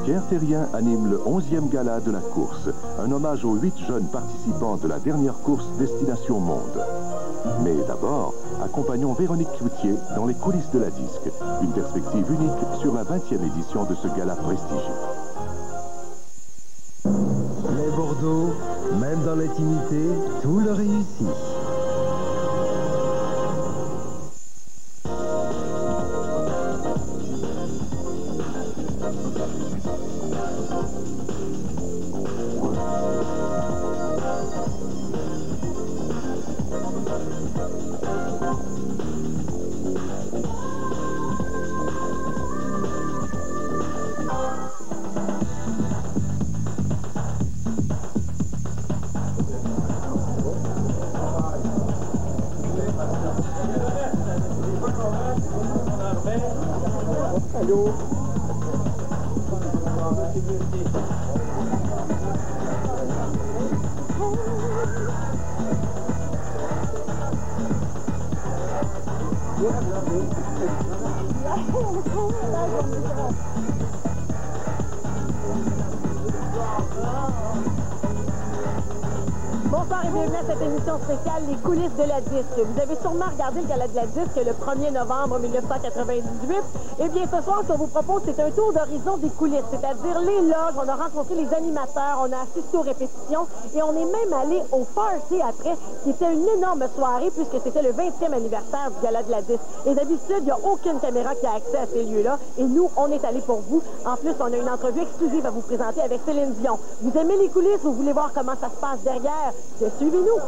Pierre Terrien anime le 11e gala de la course, un hommage aux 8 jeunes participants de la dernière course Destination Monde. Mais d'abord, accompagnons Véronique Cloutier dans les coulisses de la disque, une perspective unique sur la 20e édition de ce gala prestigieux. Les Bordeaux, même dans l'intimité, tout le réussit. Allô? Bonsoir et bienvenue à cette émission spéciale Les coulisses de la disque. Vous avez sûrement regardé le gala de la disque le 1er novembre 1998. Eh bien, ce soir, ce qu'on vous propose, c'est un tour d'horizon des coulisses, c'est-à-dire les loges. On a rencontré les animateurs, on a assisté aux répétitions et on est même allé au party après, qui était une énorme soirée puisque c'était le 20e anniversaire du gala de la disque. Et d'habitude, il n'y a aucune caméra qui a accès à ces lieux-là. Et nous, on est allés pour vous. En plus, on a une entrevue exclusive à vous présenter avec Céline Dion. Vous aimez les coulisses? Vous voulez voir comment ça se passe derrière? Suivez-nous.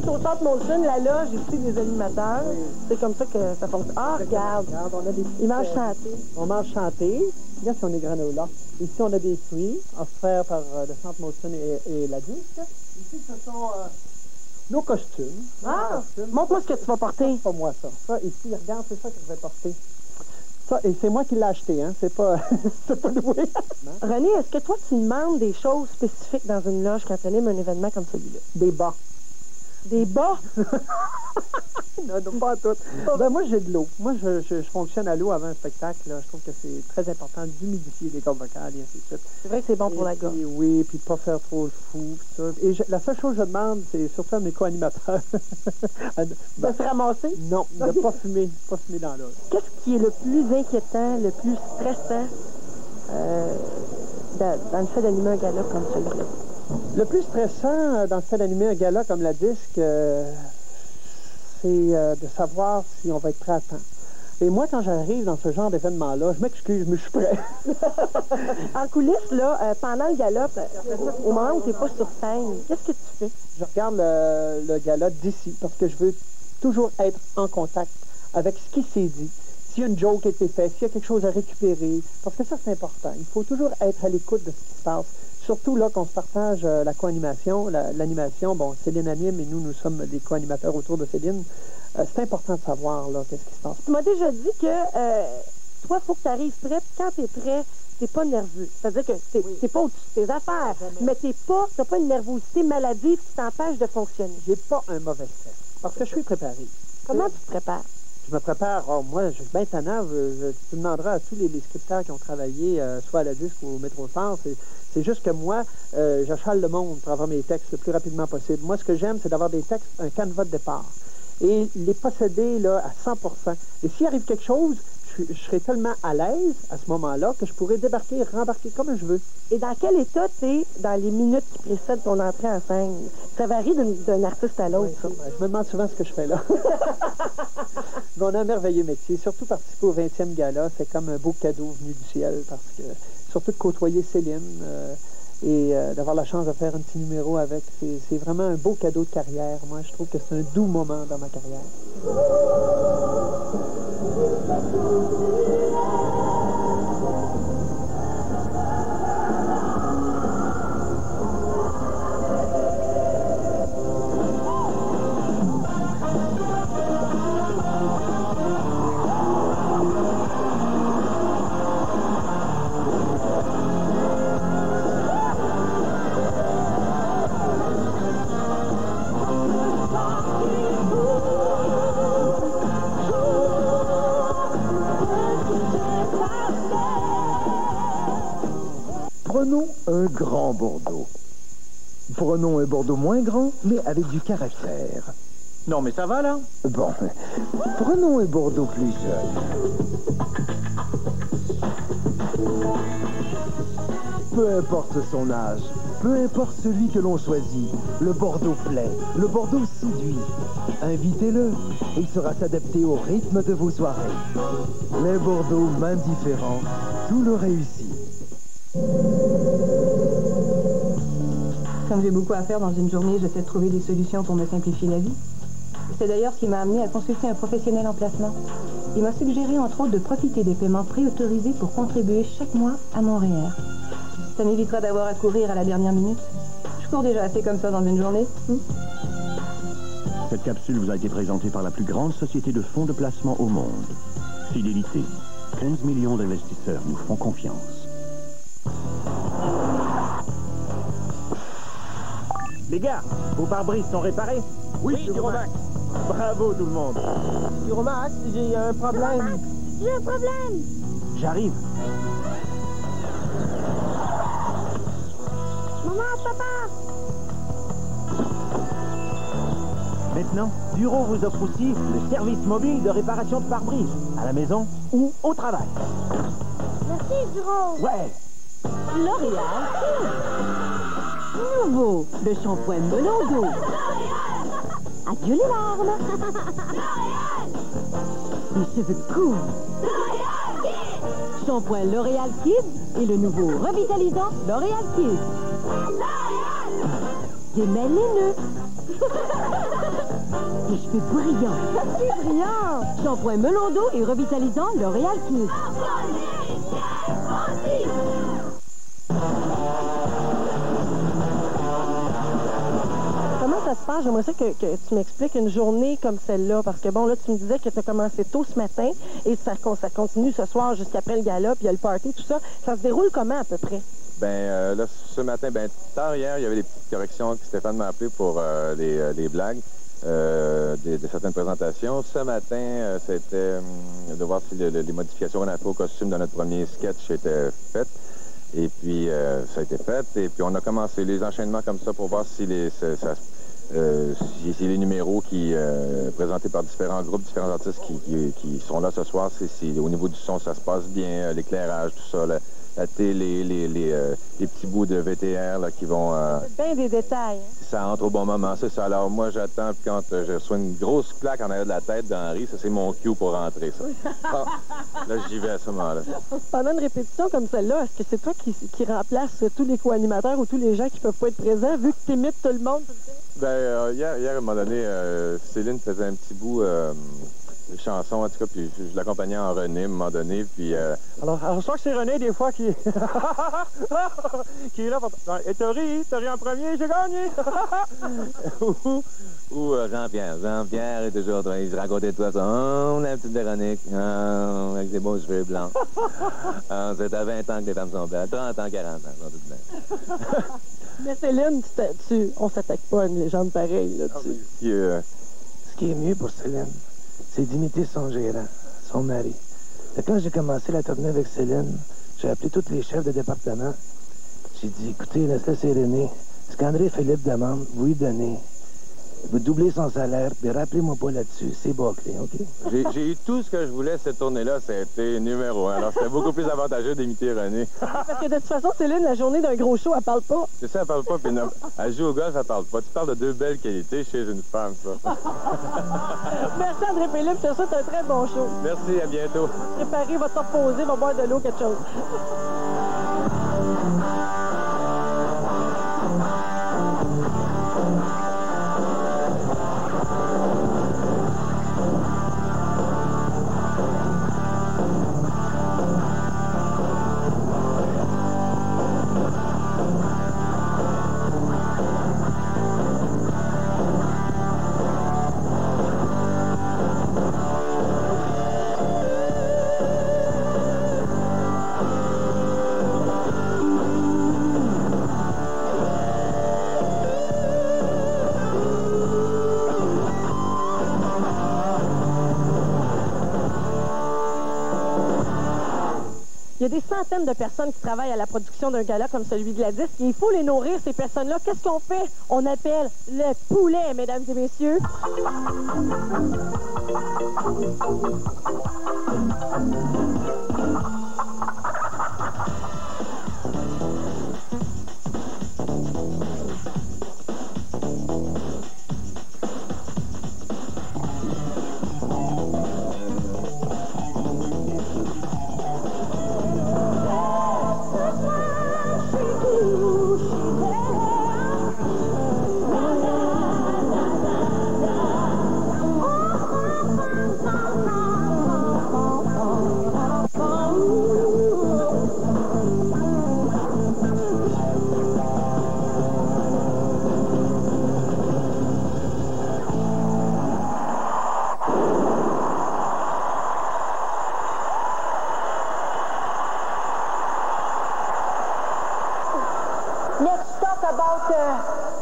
Au Centre Molson, la loge ici des animateurs. Oui. C'est comme ça que ça fonctionne. Ah, regarde, on a des ils mangent chanté. On mange chanté. Regarde si on est granola. Ici, on a des fruits offerts par le Centre Molson et la disque. Ici, ce sont nos costumes. Ah, montre-moi ce que tu vas porter. C'est pas moi, ça. Ça, ici, regarde, c'est ça que je vais porter. Ça, et c'est moi qui l'ai acheté, hein. C'est pas, c'est pas loué. René, est-ce que toi, tu demandes des choses spécifiques dans une loge quand tu animes un événement comme celui-là? Des bas. Des bas? Non, pas à tout. Ben, moi, j'ai de l'eau. Moi, je fonctionne à l'eau avant un spectacle. Là. Je trouve que c'est très important d'humidifier les cordes vocales et ainsi de suite. C'est vrai que c'est bon pour la gorge. Oui, puis de pas faire trop le fou. Ça. Et la seule chose que je demande, c'est surtout à mes co-animateurs. De se ramasser? Non, de ne pas fumer dans l'eau. Qu'est-ce qui est le plus inquiétant, le plus stressant dans le fait d'animer un gala comme celui-là? Le plus stressant dans le fait d'animer un gala comme la disque, c'est de savoir si on va être prêt à temps. Et moi, quand j'arrive dans ce genre d'événement-là, je m'excuse, mais je suis prêt. En coulisses, là, pendant le gala, au moment où tu n'es pas sur scène, qu'est-ce que tu fais? Je regarde le gala d'ici parce que je veux toujours être en contact avec ce qui s'est dit. S'il y a une joke qui a été faite, s'il y a quelque chose à récupérer, parce que ça, c'est important. Il faut toujours être à l'écoute de ce qui se passe. Surtout là qu'on se partage la co-animation, l'animation. Bon, Céline anime et nous sommes les co-animateurs autour de Céline. C'est important de savoir là qu'est-ce qui se passe. Tu m'as déjà dit que toi, il faut que tu arrives prêt. Puis quand tu es prêt, t'es pas nerveux. C'est-à-dire que t'es pas au-dessus de tes affaires, mais t'as pas une nervosité maladive qui t'empêche de fonctionner. J'ai pas un mauvais stress, parce que je suis préparé. Comment tu te prépares? Je me prépare, moi, je suis bien tannant. Tu demanderas à tous les scripteurs qui ont travaillé, soit à la disque ou au Métro-Centre. C'est juste que moi, j'achale le monde pour avoir mes textes le plus rapidement possible. Moi, ce que j'aime, c'est d'avoir des textes, un canevas de départ. Et les posséder là, à 100%. Et s'il arrive quelque chose, je serai tellement à l'aise à ce moment-là que je pourrai débarquer et rembarquer comme je veux. Et dans quel état tu es dans les minutes qui précèdent ton entrée en scène? Ça varie d'un artiste à l'autre, ça. Je me demande souvent ce que je fais là. Mais on a un merveilleux métier. Surtout participer au 20e gala, c'est comme un beau cadeau venu du ciel. Parce que, surtout de côtoyer Céline et d'avoir la chance de faire un petit numéro avec, c'est vraiment un beau cadeau de carrière. Moi, je trouve que c'est un doux moment dans ma carrière. Prenons un grand Bordeaux. Prenons un Bordeaux moins grand, mais avec du caractère. Non, mais ça va, là? Bon, prenons un Bordeaux plus jeune. Peu importe son âge, peu importe celui que l'on choisit, le Bordeaux plaît, le Bordeaux séduit. Invitez-le, il saura s'adapter au rythme de vos soirées. Les Bordeaux, même différents, tout le réussit. Comme j'ai beaucoup à faire dans une journée, j'essaie de trouver des solutions pour me simplifier la vie. C'est d'ailleurs ce qui m'a amené à consulter un professionnel en placement. Il m'a suggéré, entre autres, de profiter des paiements préautorisés pour contribuer chaque mois à mon REER. Ça m'évitera d'avoir à courir à la dernière minute. Je cours déjà assez comme ça dans une journée. Cette capsule vous a été présentée par la plus grande société de fonds de placement au monde. Fidélité. 15 millions d'investisseurs nous font confiance. Les gars, vos pare-brises sont réparés? Oui, Duromax. Bravo tout le monde. Duromax, j'ai un problème. J'ai un problème! J'arrive. Maman, papa! Maintenant, Duro vous offre aussi le service mobile de réparation de pare-brise. À la maison ou au travail. Merci, Duro! Ouais. L'Oréal nouveau, le shampoing melon d'eau. Adieu les larmes. Les cheveux courts. Shampoing L'Oréal Kids et le nouveau revitalisant L'Oréal Kids. Démêle les nœuds. Les cheveux brillants. C'est brillant! Shampoing melon d'eau et revitalisant L'Oréal Kids. Comment ça se passe? J'aimerais ça que tu m'expliques une journée comme celle-là, parce que bon, là, tu me disais que tu as commencé tôt ce matin et ça continue ce soir jusqu'après le gala, puis il y a le party, tout ça. Ça se déroule comment à peu près? Là, ce matin, tard hier, il y avait des petites corrections que Stéphane m'a appelé pour les blagues de certaines présentations. Ce matin, c'était de voir si les modifications qu'on a fait au costume dans notre premier sketch étaient faites. Et puis, ça a été fait. Et puis, on a commencé les enchaînements comme ça pour voir si si les numéros présentés par différents groupes, différents artistes qui sont là ce soir, si au niveau du son, ça se passe bien, l'éclairage, tout ça, la télé, les petits bouts de VTR là, qui vont... C'est bien des détails. Hein? Ça entre au bon moment, c'est ça. Alors moi, j'attends quand je reçois une grosse claque en arrière de la tête d'Henri, ça c'est mon cue pour rentrer, ça. Bon, là, j'y vais à ce moment-là. Pendant une répétition comme celle-là, est-ce que c'est toi qui remplace tous les co-animateurs ou tous les gens qui peuvent pas être présents, vu que tu imites tout le monde tout le temps? Hier, à un moment donné, Céline faisait un petit bout chanson, en tout cas, puis je l'accompagnais en René à un moment donné, puis... Alors, je crois que c'est René, des fois, qui qui est là pour... Et t'as ri en premier, j'ai gagné! Ou Jean-Pierre. Jean-Pierre est toujours en train de se raconter tout ça. Oh, la petite Véronique, oh, avec des beaux cheveux blancs. Oh, c'est à 20 ans que les femmes sont belles, 30 ans, 40 ans, sont toutes belles. Mais Céline, on s'attaque pas à une légende pareille, là, Ce qui est mieux pour Céline, c'est d'imiter son gérant, son mari. Et quand j'ai commencé la tournée avec Céline, j'ai appelé tous les chefs de département. J'ai dit, écoutez, laissez René. Ce qu'André Philippe demande, vous lui donnez. Vous doublez son salaire, puis rappelez-moi pas là-dessus. C'est bâclé, OK? J'ai eu tout ce que je voulais cette tournée-là, c'était numéro 1. Alors, c'était beaucoup plus avantageux d'imiter René. Parce que de toute façon, Céline, la journée d'un gros show, elle parle pas. C'est ça, elle parle pas, puis elle joue au golf, elle parle pas. Tu parles de 2 belles qualités chez une femme, ça. Merci, André Philippe. Je te souhaite un très bon show. Merci, à bientôt. Préparez, va te reposer, va boire de l'eau, quelque chose. Il y a des centaines de personnes qui travaillent à la production d'un gala comme celui de la disque et il faut les nourrir, ces personnes-là. Qu'est-ce qu'on fait? On appelle le poulet, mesdames et messieurs.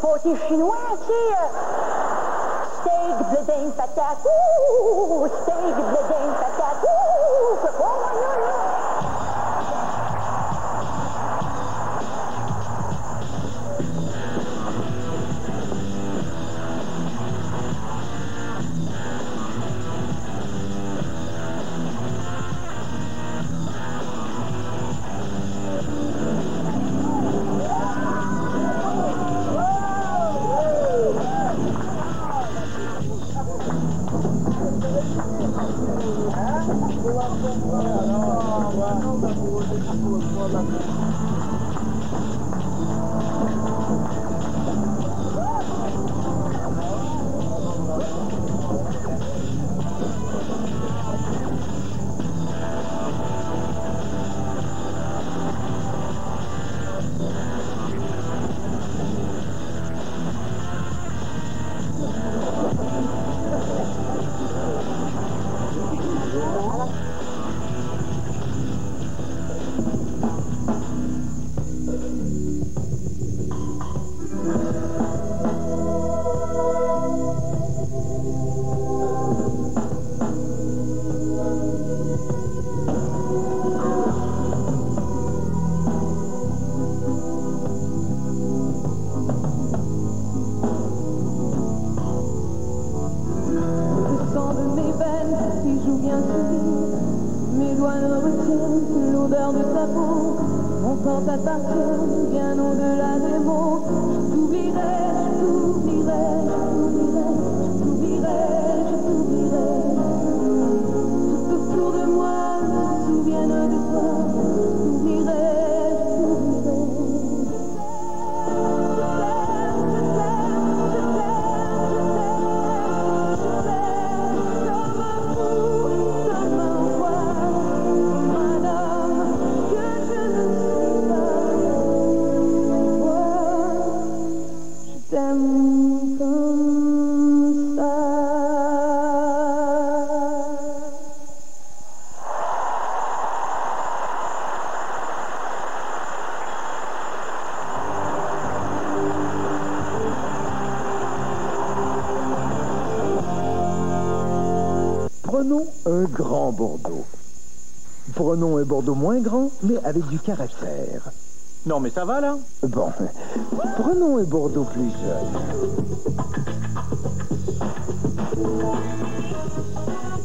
Pâté chinois, tu sais, steak, bledin, patate, ouh, steak, bledin, patate, ouh, c'est pas moi, là. t'aime comme ça. Prenons un grand Bordeaux. Prenons un Bordeaux moins grand, mais avec du caractère. Non, mais ça va, là? Bon, prenons un Bordeaux plus jeune.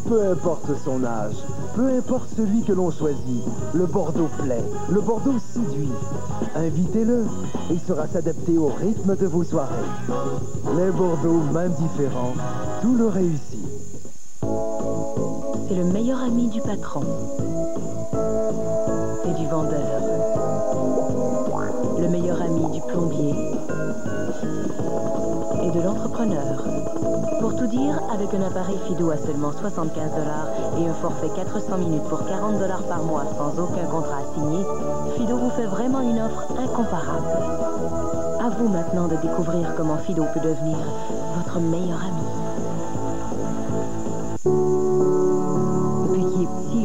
Peu importe son âge, peu importe celui que l'on choisit, le Bordeaux plaît, le Bordeaux séduit. Invitez-le, il saura s'adapter au rythme de vos soirées. Les Bordeaux, même différents, tout le réussit. C'est le meilleur ami du patron et du vendeur, le meilleur ami du plombier et de l'entrepreneur. Pour tout dire, avec un appareil Fido à seulement 75 $ et un forfait 400 minutes pour 40 $ par mois sans aucun contrat signé, Fido vous fait vraiment une offre incomparable. À vous maintenant de découvrir comment Fido peut devenir votre meilleur ami.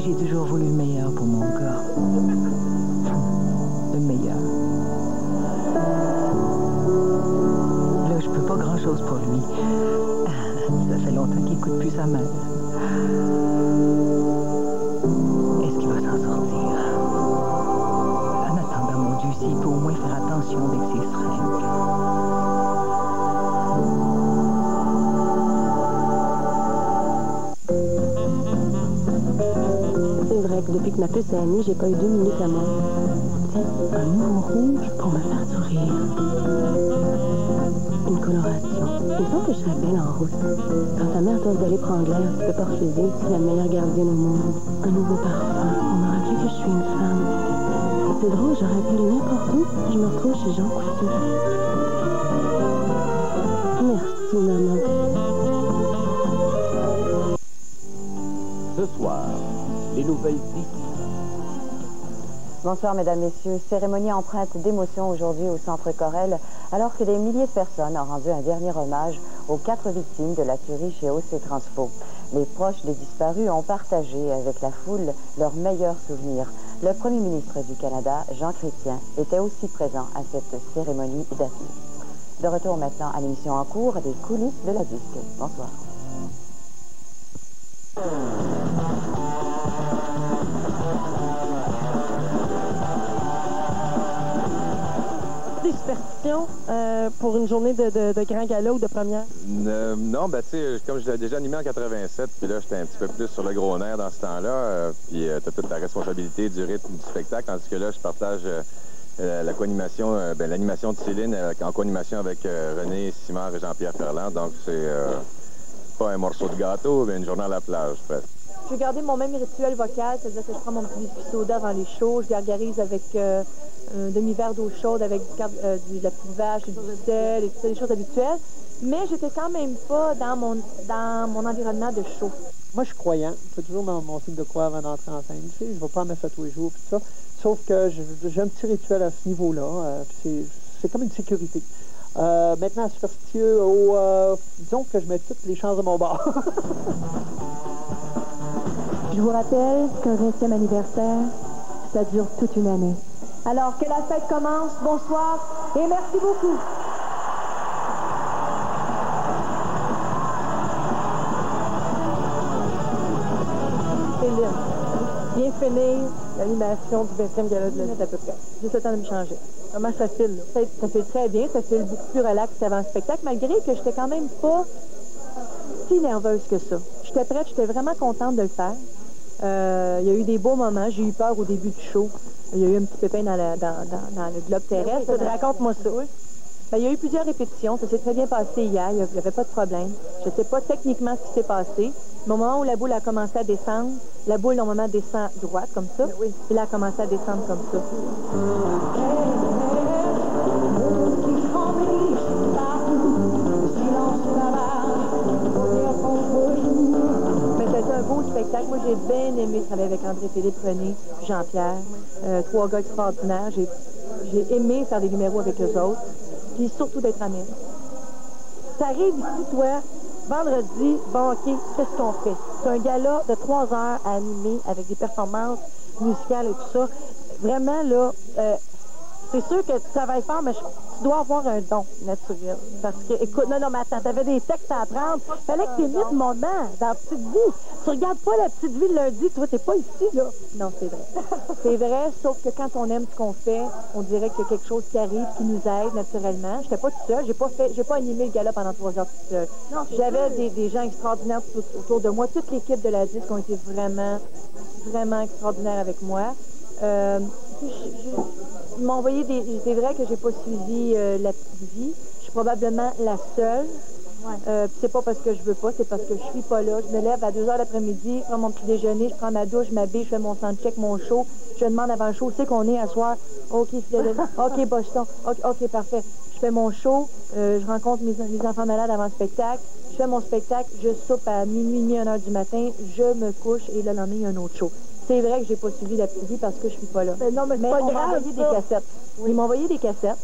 J'ai toujours voulu le meilleur pour mon gars. Le meilleur. Là, je peux pas grand-chose pour lui. Ça fait longtemps qu'il écoute plus sa mère. Est-ce qu'il va s'en sortir? En attendant, mon Dieu, s'il peut au moins faire attention avec ses seringues. Depuis que ma puce est née, j'ai pas eu 2 minutes à moi. Tiens, un nouveau rouge pour me faire sourire. Une coloration. Il semble que je serais belle en rose. Quand ta mère t'ose d'aller prendre l'air, tu peux pas refuser. C'est la meilleure gardienne au monde. Un nouveau parfum pour me rappeler que je suis une femme. C'est drôle, j'aurais pu aller n'importe où. Je me retrouve chez Jean Coutu. Merci, maman. Ce soir, les nouvelles d'ici. Bonsoir, mesdames, messieurs. Cérémonie empreinte d'émotion aujourd'hui au Centre Corel, alors que des milliers de personnes ont rendu un dernier hommage aux 4 victimes de la tuerie chez OC Transpo. Les proches des disparus ont partagé avec la foule leurs meilleurs souvenirs. Le premier ministre du Canada, Jean Chrétien, était aussi présent à cette cérémonie d'adieu. De retour maintenant à l'émission en cours des coulisses de la disque. Bonsoir. Des superstitions pour une journée de grand gala ou de première? Non, ben tu sais, comme je l'ai déjà animé en 87, puis là, j'étais un petit peu plus sur le gros nerf dans ce temps-là, puis t'as toute la responsabilité du rythme du spectacle, tandis que là, je partage la co-animation, l'animation de Céline en co-animation avec René Simard et Jean-Pierre Ferland, donc c'est pas un morceau de gâteau, mais une journée à la plage, presque. Je vais garder mon même rituel vocal, c'est-à-dire que je prends mon petit biscuit soda avant les shows, je gargarise avec un demi-verre d'eau chaude avec de la petite vache, du sel et tout ça, des choses habituelles. Mais j'étais quand même pas dans mon environnement de show. Moi, je suis croyant. C'est toujours mon signe de croix avant d'entrer en scène. Tu sais, je ne vais pas mettre ça tous les jours, tout ça. Sauf que j'ai un petit rituel à ce niveau-là. C'est comme une sécurité. Maintenant, superstitieux, disons que je mets toutes les chances de mon bord. Je vous rappelle qu'un 20e anniversaire, ça dure toute une année. Alors que la fête commence, bonsoir et merci beaucoup. Céline, bien finir l'animation du 20e gala de la Disque à peu près. Juste le temps de me changer. Comment ça file? Ça file très bien, ça file beaucoup plus relax qu'avant le spectacle, malgré que j'étais quand même pas si nerveuse que ça. J'étais prête, j'étais vraiment contente de le faire. Il y a eu des beaux moments, j'ai eu peur au début du show. Il y a eu un petit pépin dans le globe terrestre. Raconte-moi ça. Ben, il y a eu plusieurs répétitions, ça s'est très bien passé hier, il n'y avait pas de problème. Je ne sais pas techniquement ce qui s'est passé, mais au moment où la boule a commencé à descendre, la boule normalement descend droite comme ça, puis là, elle a commencé à descendre comme ça. Mais c'était un beau spectacle. Moi, j'ai bien aimé travailler avec André-Philippe, René, Jean-Pierre. 3 gars extraordinaires. J'ai aimé faire des numéros avec eux autres. Puis surtout d'être amis. t'arrives ici, toi, vendredi, bon, OK, qu'est-ce qu'on fait? C'est un gala de 3 heures à animer avec des performances musicales et tout ça. Vraiment, là, c'est sûr que tu travailles fort, mais tu dois avoir un don naturel. Parce que, écoute, non, mais attends, t'avais des textes à apprendre. Fallait que t'imites mon nom dans la petite vie. Tu regardes pas la petite vie le lundi, tu vois, t'es pas ici, là. Non, c'est vrai. C'est vrai, sauf que quand on aime ce qu'on fait, on dirait qu'il y a quelque chose qui arrive, qui nous aide naturellement. J'étais pas toute seule, j'ai pas animé le gala pendant 3 heures toute seule. J'avais des gens extraordinaires autour de moi. Toute l'équipe de la disque ont été vraiment, vraiment extraordinaires avec moi. Ils m'ont envoyé c'est vrai que j'ai pas suivi la petite vie. Je suis probablement la seule. C'est pas parce que je veux pas, c'est parce que je suis pas là. Je me lève à 2 heures l'après-midi, je prends mon petit déjeuner, je prends ma douche, je m'habille, je fais mon soundcheck, mon show. Je demande avant le show, c'est qu'on est à soir. OK, OK, Boston. OK, parfait. Je fais mon show, je rencontre mes enfants malades avant le spectacle. Je fais mon spectacle, je soupe à minuit, 1h du matin, je me couche et le lendemain, il y a un autre show. C'est vrai que j'ai pas suivi la petite vie parce que je suis pas là. Mais non, mais c'est pas grave, m'a envoyé des cassettes. Ils m'ont envoyé des cassettes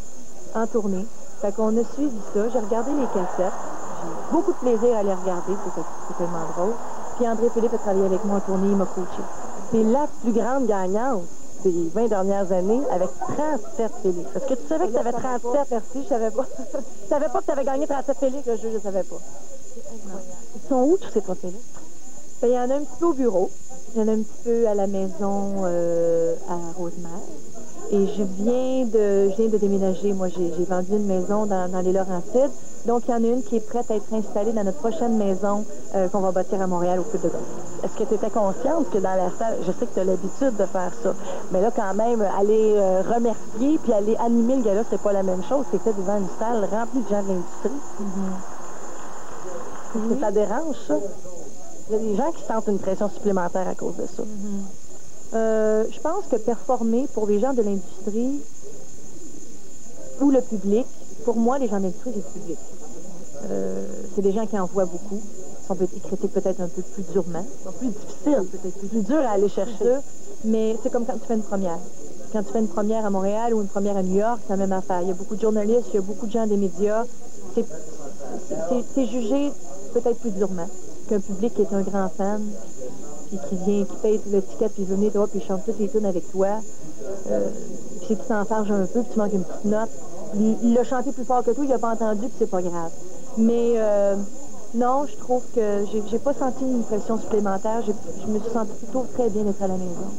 en tournée. Fait qu'on a suivi ça. J'ai regardé les cassettes. J'ai beaucoup de plaisir à les regarder. C'est tellement drôle. Puis André-Philippe a travaillé avec moi en tournée. Il m'a coaché. C'est la plus grande gagnante des 20 dernières années avec 37 Félix. Est-ce que tu savais que tu avais 37? Merci, je savais pas. Tu savais pas que tu avais gagné 37 Félix? Je savais pas. C'est incroyable. Ils sont où tous ces trophées Félix? Ben, il y en a un petit peu au bureau. Il y en a un petit peu à la maison à Rosemère. Et je viens de déménager. Moi, j'ai vendu une maison dans les Laurentides. Donc, il y en a une qui est prête à être installée dans notre prochaine maison qu'on va bâtir à Montréal au Club de golf. Est-ce que tu étais consciente que dans la salle, je sais que tu as l'habitude de faire ça, mais là, quand même, aller remercier puis aller animer le gala, c'est pas la même chose. C'était devant une salle remplie de gens de l'industrie. Est-ce que ça dérange, ça? Il y a des gens qui sentent une pression supplémentaire à cause de ça. Je pense que performer pour les gens de l'industrie ou le public, pour moi, les gens de l'industrie, c'est le public. C'est des gens qui en voient beaucoup. Ils critiquent peut-être un peu plus durement. Plus difficile, peut-être plus dur à aller chercher. Mais c'est comme quand tu fais une première. Quand tu fais une première à Montréal ou une première à New York, c'est la même affaire. Il y a beaucoup de journalistes, il y a beaucoup de gens des médias. C'est jugé peut-être plus durement qu'un public qui est un grand fan, puis qui paye le ticket, puis venir toi, puis chante toutes les tunes avec toi. Puis si tu t'en farges un peu, puis tu manques une petite note, il l'a chanté plus fort que toi, il n'a pas entendu, puis c'est pas grave. Mais non, je trouve que j'ai pas senti une pression supplémentaire. Je me suis sentie plutôt très bien d'être à la maison.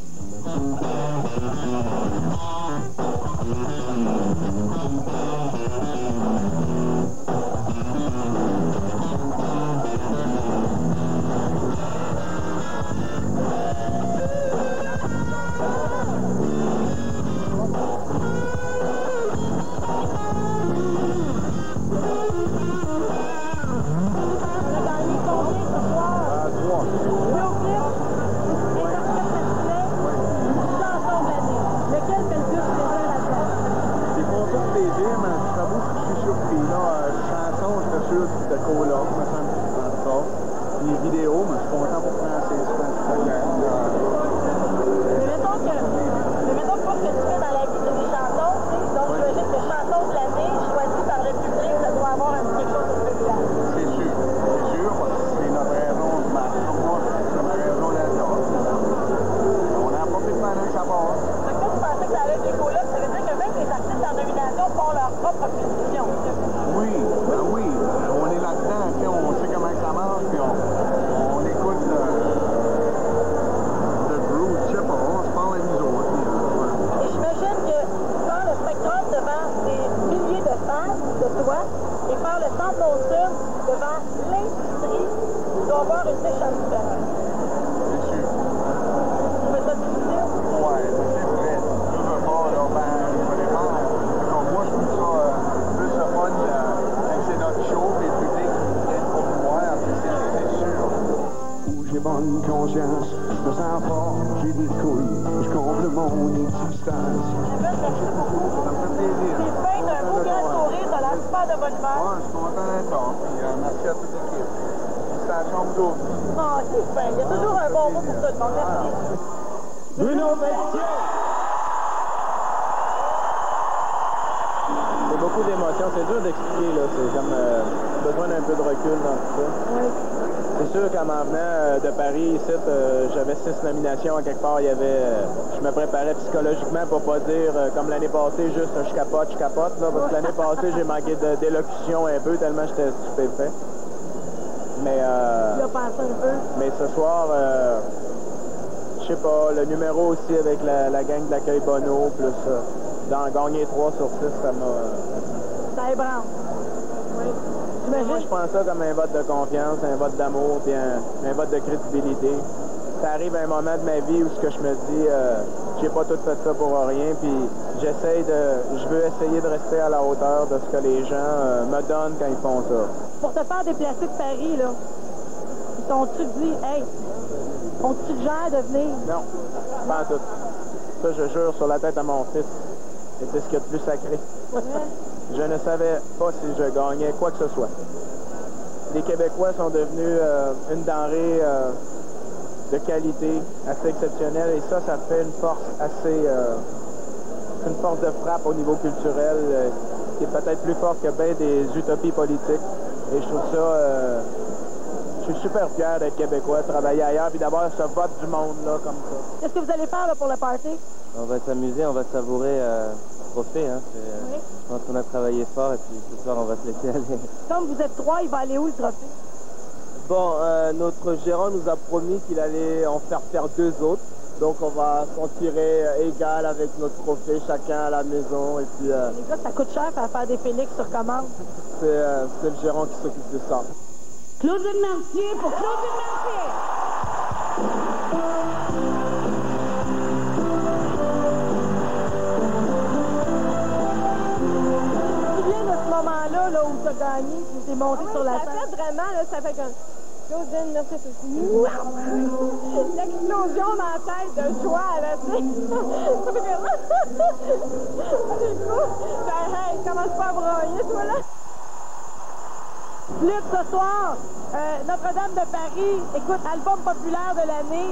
C'est beaucoup d'émotions. C'est dur d'expliquer, là. C'est comme besoin d'un peu de recul dans tout ça. Oui. C'est sûr qu'en m'en venant de Paris, ici, j'avais 6 nominations. À quelque part, il y avait... je me préparais psychologiquement pour pas dire, comme l'année passée, juste je capote, là, parce que l'année passée, j'ai manqué d'élocution un peu, tellement j'étais stupéfait. Mais... Tu l'as pensé un peu? Mais ce soir, je sais pas, le numéro aussi avec la gang de l'accueil Bono, plus d'en gagner 3 sur 6, ça m'a... Ça ébranle. Oui. Moi, je prends ça comme un vote de confiance, un vote d'amour, puis un vote de crédibilité. Ça arrive à un moment de ma vie où ce que je me dis, j'ai pas tout fait ça pour rien, puis je veux essayer de rester à la hauteur de ce que les gens me donnent quand ils font ça. Pour te faire déplacer de Paris, là, ils t'ont-tu dit, hey, ont-tu le genre de venir? Non, pas en tout. Ça, je jure sur la tête à mon fils. C'était ce qu'il y a de plus sacré. Je ne savais pas si je gagnais quoi que ce soit. Les Québécois sont devenus une denrée de qualité assez exceptionnelle et ça fait une force une force de frappe au niveau culturel qui est peut-être plus forte que bien des utopies politiques. Et je trouve ça, je suis super fier d'être Québécois, de travailler ailleurs puis d'avoir ce vote du monde-là comme ça. Qu'est-ce que vous allez faire là, pour le party? On va s'amuser, on va savourer trophée. Hein. Oui. Je pense qu'on a travaillé fort et puis ce soir on va se laisser aller. Comme vous êtes 3, il va aller où le trophée? Bon, notre gérant nous a promis qu'il allait en faire 2 autres. Donc on va s'en tirer égal avec notre trophée, chacun à la maison. Et puis, les gars, ça coûte cher faire des Phoenix sur commande. C'est le gérant qui s'occupe de ça. Claudine Mercier pour Claudine Mercier! Moment-là, là, où tu as gagné, tu t'es monté sur la scène. Ça fait vraiment, là, ça fait comme... Claudine, là, c'est l'explosion dans la tête de joie, là, tu sais. Ça fait comme... C'est cool. Ben, hey, commence pas à broyer, toi, là. Luc, ce soir, Notre-Dame de Paris, écoute, album populaire de l'année,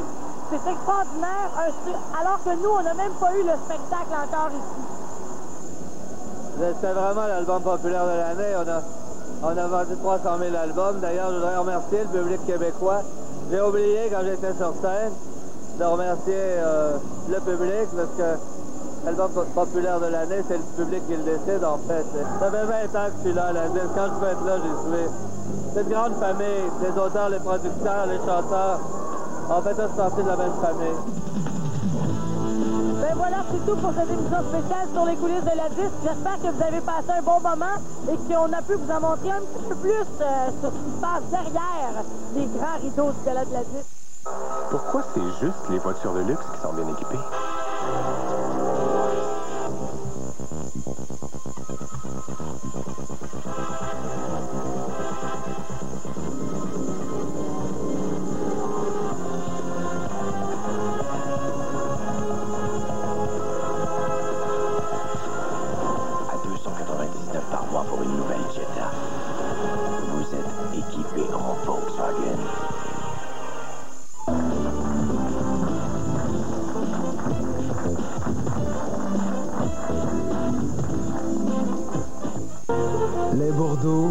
c'est extraordinaire, alors que nous, on n'a même pas eu le spectacle encore ici. C'était vraiment l'album populaire de l'année. On a vendu 300 000 albums. D'ailleurs, je voudrais remercier le public québécois. J'ai oublié, quand j'étais sur scène, de remercier le public, parce que l'album populaire de l'année, c'est le public qui le décide, en fait. Ça fait 20 ans que je suis là, la disque. Quand je peux être là, j'y suis. C'est une grande famille. Les auteurs, les producteurs, les chanteurs. On fait tous partie de la même famille. Ben voilà, c'est tout pour cette émission spéciale sur les coulisses de la disque. J'espère que vous avez passé un bon moment et qu'on a pu vous en montrer un petit peu plus sur ce qui se passe derrière les grands rideaux du gala de la disque. Pourquoi c'est juste les voitures de luxe qui sont bien équipées? Pour une nouvelle Jetta. Vous êtes équipé en Volkswagen. Les Bordeaux,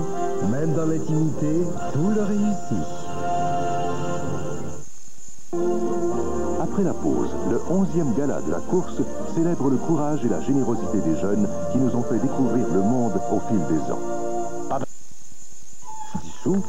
même dans l'intimité, tout leur réussit. Après la pause, le 11e gala de la course célèbre le courage et la générosité des jeunes qui nous ont fait découvrir le monde au fil des ans. 10 sous,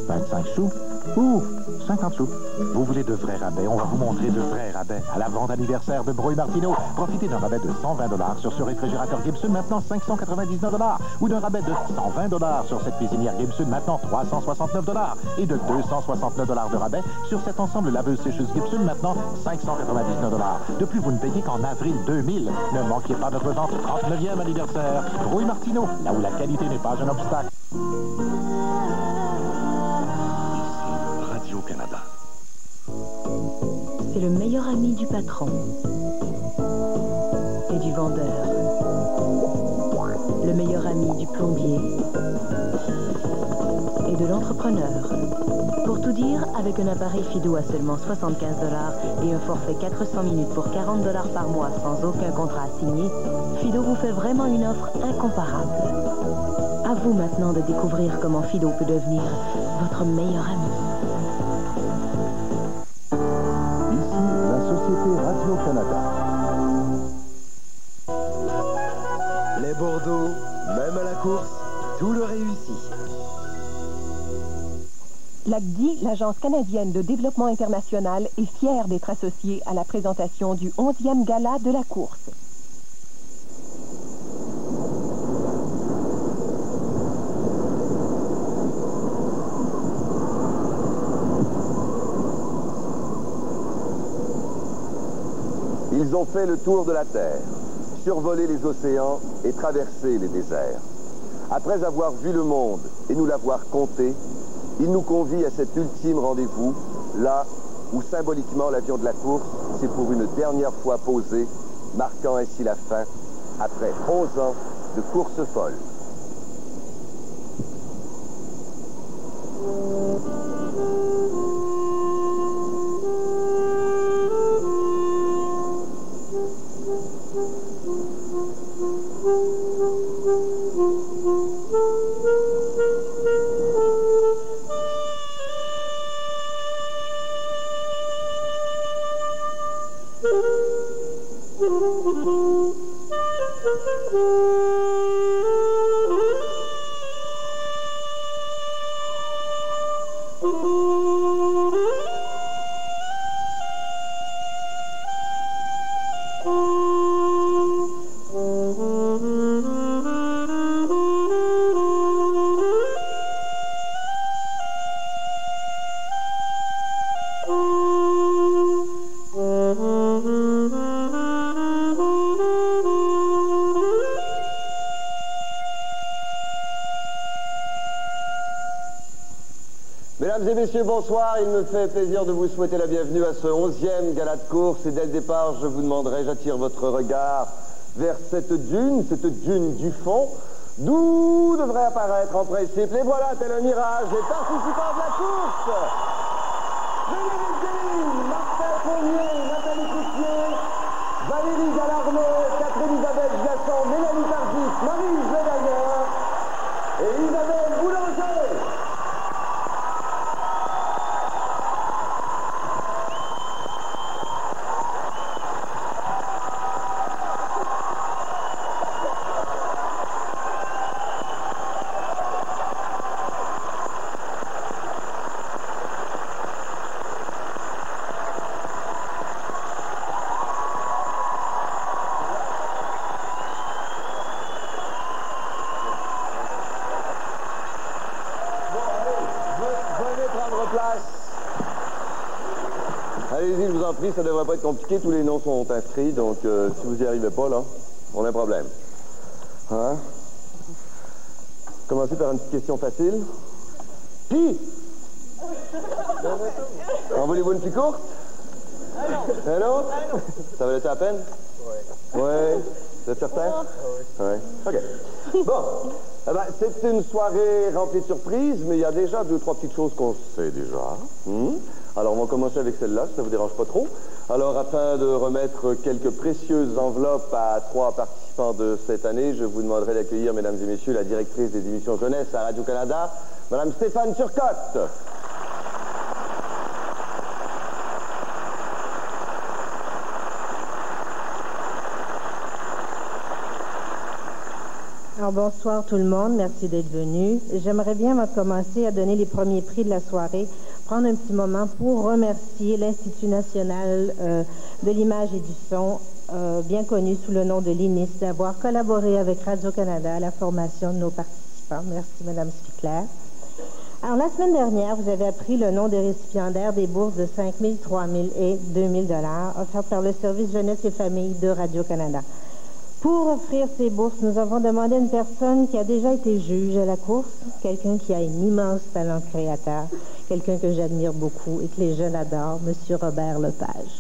25 sous ou 50 sous. Vous voulez de vrais rabais? On va vous montrer de vrais rabais. À la vente anniversaire de Bro & Martineau, profitez d'un rabais de 120 $ sur ce réfrigérateur Gibson, maintenant 599 $. Ou d'un rabais de 120 $ sur cette cuisinière Gibson, maintenant 369 $. Et de 269 $ de rabais sur cet ensemble laveuse-sécheuse Gibson, maintenant 599 $. De plus, vous ne payez qu'en avril 2000. Ne manquez pas notre vente 39e anniversaire. Bro & Martineau, là où la qualité n'est pas un obstacle. Radio-Canada. C'est le meilleur ami du patron et du vendeur. Le meilleur ami du plombier et et de l'entrepreneur. Pour tout dire, avec un appareil Fido à seulement 75 $ et un forfait 400 minutes pour 40 $ par mois sans aucun contrat signé, Fido vous fait vraiment une offre incomparable. À vous maintenant de découvrir comment Fido peut devenir votre meilleur ami. Ici, la Société Radio-Canada. Les Bordeaux, même à la course, tout le réussit. L'ACDI, l'Agence canadienne de développement international, est fière d'être associée à la présentation du 11e gala de la course. Ils ont fait le tour de la Terre, survolé les océans et traversé les déserts. Après avoir vu le monde et nous l'avoir compté, ils nous convient à cet ultime rendez-vous, là où symboliquement l'avion de la course s'est pour une dernière fois posé, marquant ainsi la fin, après 11 ans de course folle. Mesdames et messieurs, bonsoir. Il me fait plaisir de vous souhaiter la bienvenue à ce 11e gala de course. Et dès le départ, je vous demanderai, j'attire votre regard vers cette dune du fond, d'où devrait apparaître en principe, et voilà, tel un mirage, les participants de la course. Frédéric Deline, Martin Fournier, Nathalie Coutier, Valérie Gallardet, Catherine-Isabelle Gasson, Mélanie Tardif, Maryse Legailleur et Isabelle Boulanger. Allez-y, je vous en prie, ça devrait pas être compliqué. Tous les noms sont inscrits, donc si vous n'y arrivez pas, là, on a un problème. Hein? Commencez par une petite question facile. Qui? En voulez-vous une plus courte? Un autre? Ça va laisser la peine? Oui. Ouais. Vous êtes certain? Oui. OK. Bon. Eh ben, c'est une soirée remplie de surprises, mais il y a déjà 2-3 petites choses qu'on sait déjà. Alors, on va commencer avec celle-là, si ça ne vous dérange pas trop. Alors, afin de remettre quelques précieuses enveloppes à 3 participants de cette année, je vous demanderai d'accueillir, mesdames et messieurs, la directrice des émissions jeunesse à Radio-Canada, Madame Stéphane Turcotte. Alors, bonsoir tout le monde, merci d'être venu. J'aimerais bien commencer à donner les premiers prix de la soirée, prendre un petit moment pour remercier l'Institut national de l'image et du son, bien connu sous le nom de l'INIS, d'avoir collaboré avec Radio-Canada à la formation de nos participants. Merci, Mme Spickler. Alors, la semaine dernière, vous avez appris le nom des récipiendaires des bourses de 5 000, 3 000 et 2 000 $ offertes par le service jeunesse et famille de Radio-Canada. Pour offrir ces bourses, nous avons demandé à une personne qui a déjà été juge à la course, quelqu'un qui a un immense talent créateur, quelqu'un que j'admire beaucoup et que les jeunes adorent, M. Robert Lepage.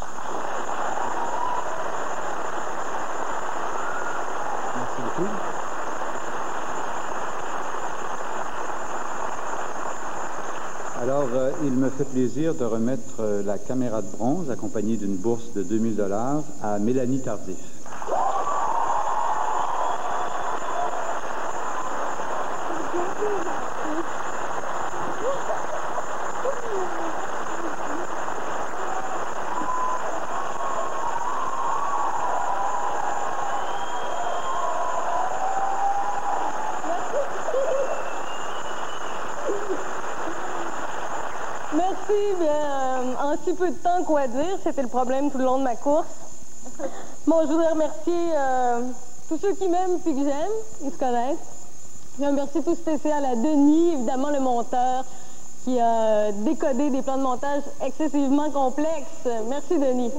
Merci beaucoup. Alors, il me fait plaisir de remettre la caméra de bronze, accompagnée d'une bourse de 2000 $ à Mélanie Tardif. Merci. Bien, en si peu de temps, quoi dire? C'était le problème tout le long de ma course. Bon, je voudrais remercier tous ceux qui m'aiment et que j'aime. Ils se connaissent. Un merci tout spécial à Denis, évidemment le monteur, qui a décodé des plans de montage excessivement complexes. Merci, Denis.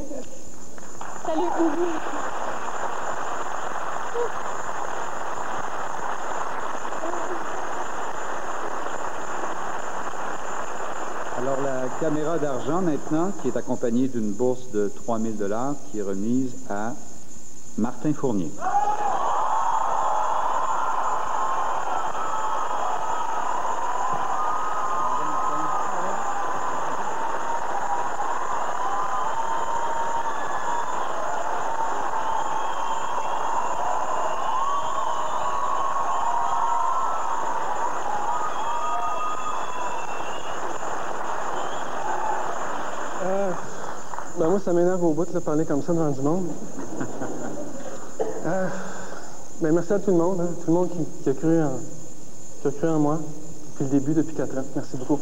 Salut. Alors, la caméra d'argent, maintenant, qui est accompagnée d'une bourse de 3000 $, qui est remise à Martin Fournier. Ben moi, ça m'énerve au bout de parler comme ça devant du monde. Ben merci à tout le monde, hein, tout le monde qui a cru en moi depuis le début, depuis 4 ans. Merci beaucoup.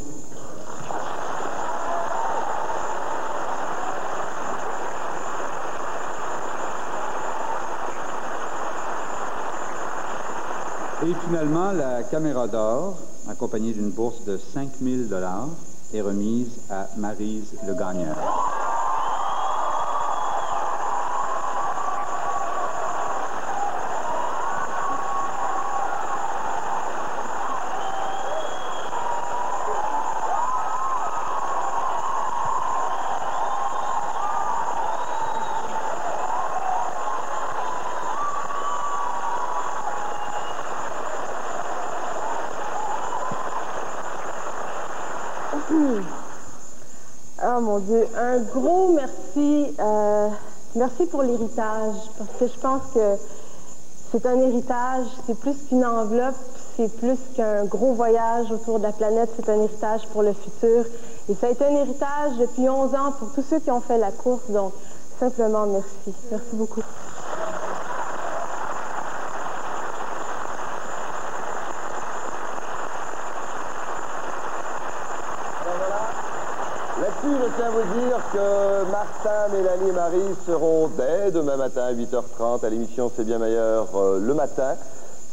Et finalement, la caméra d'or, accompagnée d'une bourse de 5000 $, est remise à Maryse Le Gagneur. Oh mon Dieu, un gros merci. Merci pour l'héritage, parce que je pense que c'est un héritage, c'est plus qu'une enveloppe, c'est plus qu'un gros voyage autour de la planète, c'est un héritage pour le futur. Et ça a été un héritage depuis 11 ans pour tous ceux qui ont fait la course, donc simplement merci. Merci beaucoup. Là-dessus, je tiens à vous dire que Martin, Mélanie et Marie seront dès demain matin à 8h30 à l'émission C'est bien meilleur le matin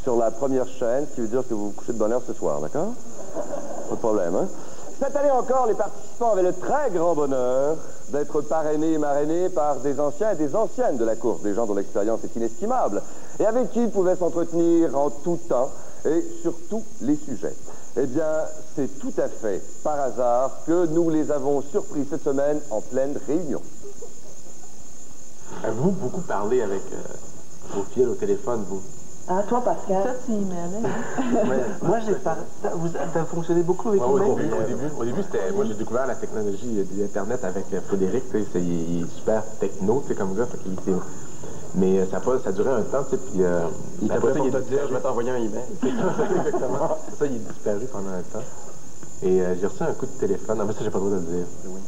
sur la première chaîne, ce qui veut dire que vous vous couchez de bonne heure ce soir, d'accord? Pas de problème, hein? Cette année encore, les participants avaient le très grand bonheur d'être parrainés et marrainés par des anciens et des anciennes de la course, des gens dont l'expérience est inestimable et avec qui ils pouvaient s'entretenir en tout temps et sur tous les sujets. Eh bien, c'est tout à fait par hasard que nous les avons surpris cette semaine en pleine réunion. Avez-vous beaucoup parlé avec vos filles au téléphone, vous? Ah, toi, Pascal. Ça, tu y mets, Moi, j'ai pas... T'as fonctionné beaucoup avec au début, c'était... Moi, j'ai découvert la technologie d'Internet avec Frédéric, tu sais, il est super techno, tu sais, comme gars, fait qu'il était... Mais ça a duré un temps, tu sais, puis... il t'a fait pour te dire, je vais t'envoyer un email. Exactement. Ça, il est disparu pendant un temps. Et j'ai reçu un coup de téléphone. En fait, ça, j'ai pas le droit de le dire. Oui.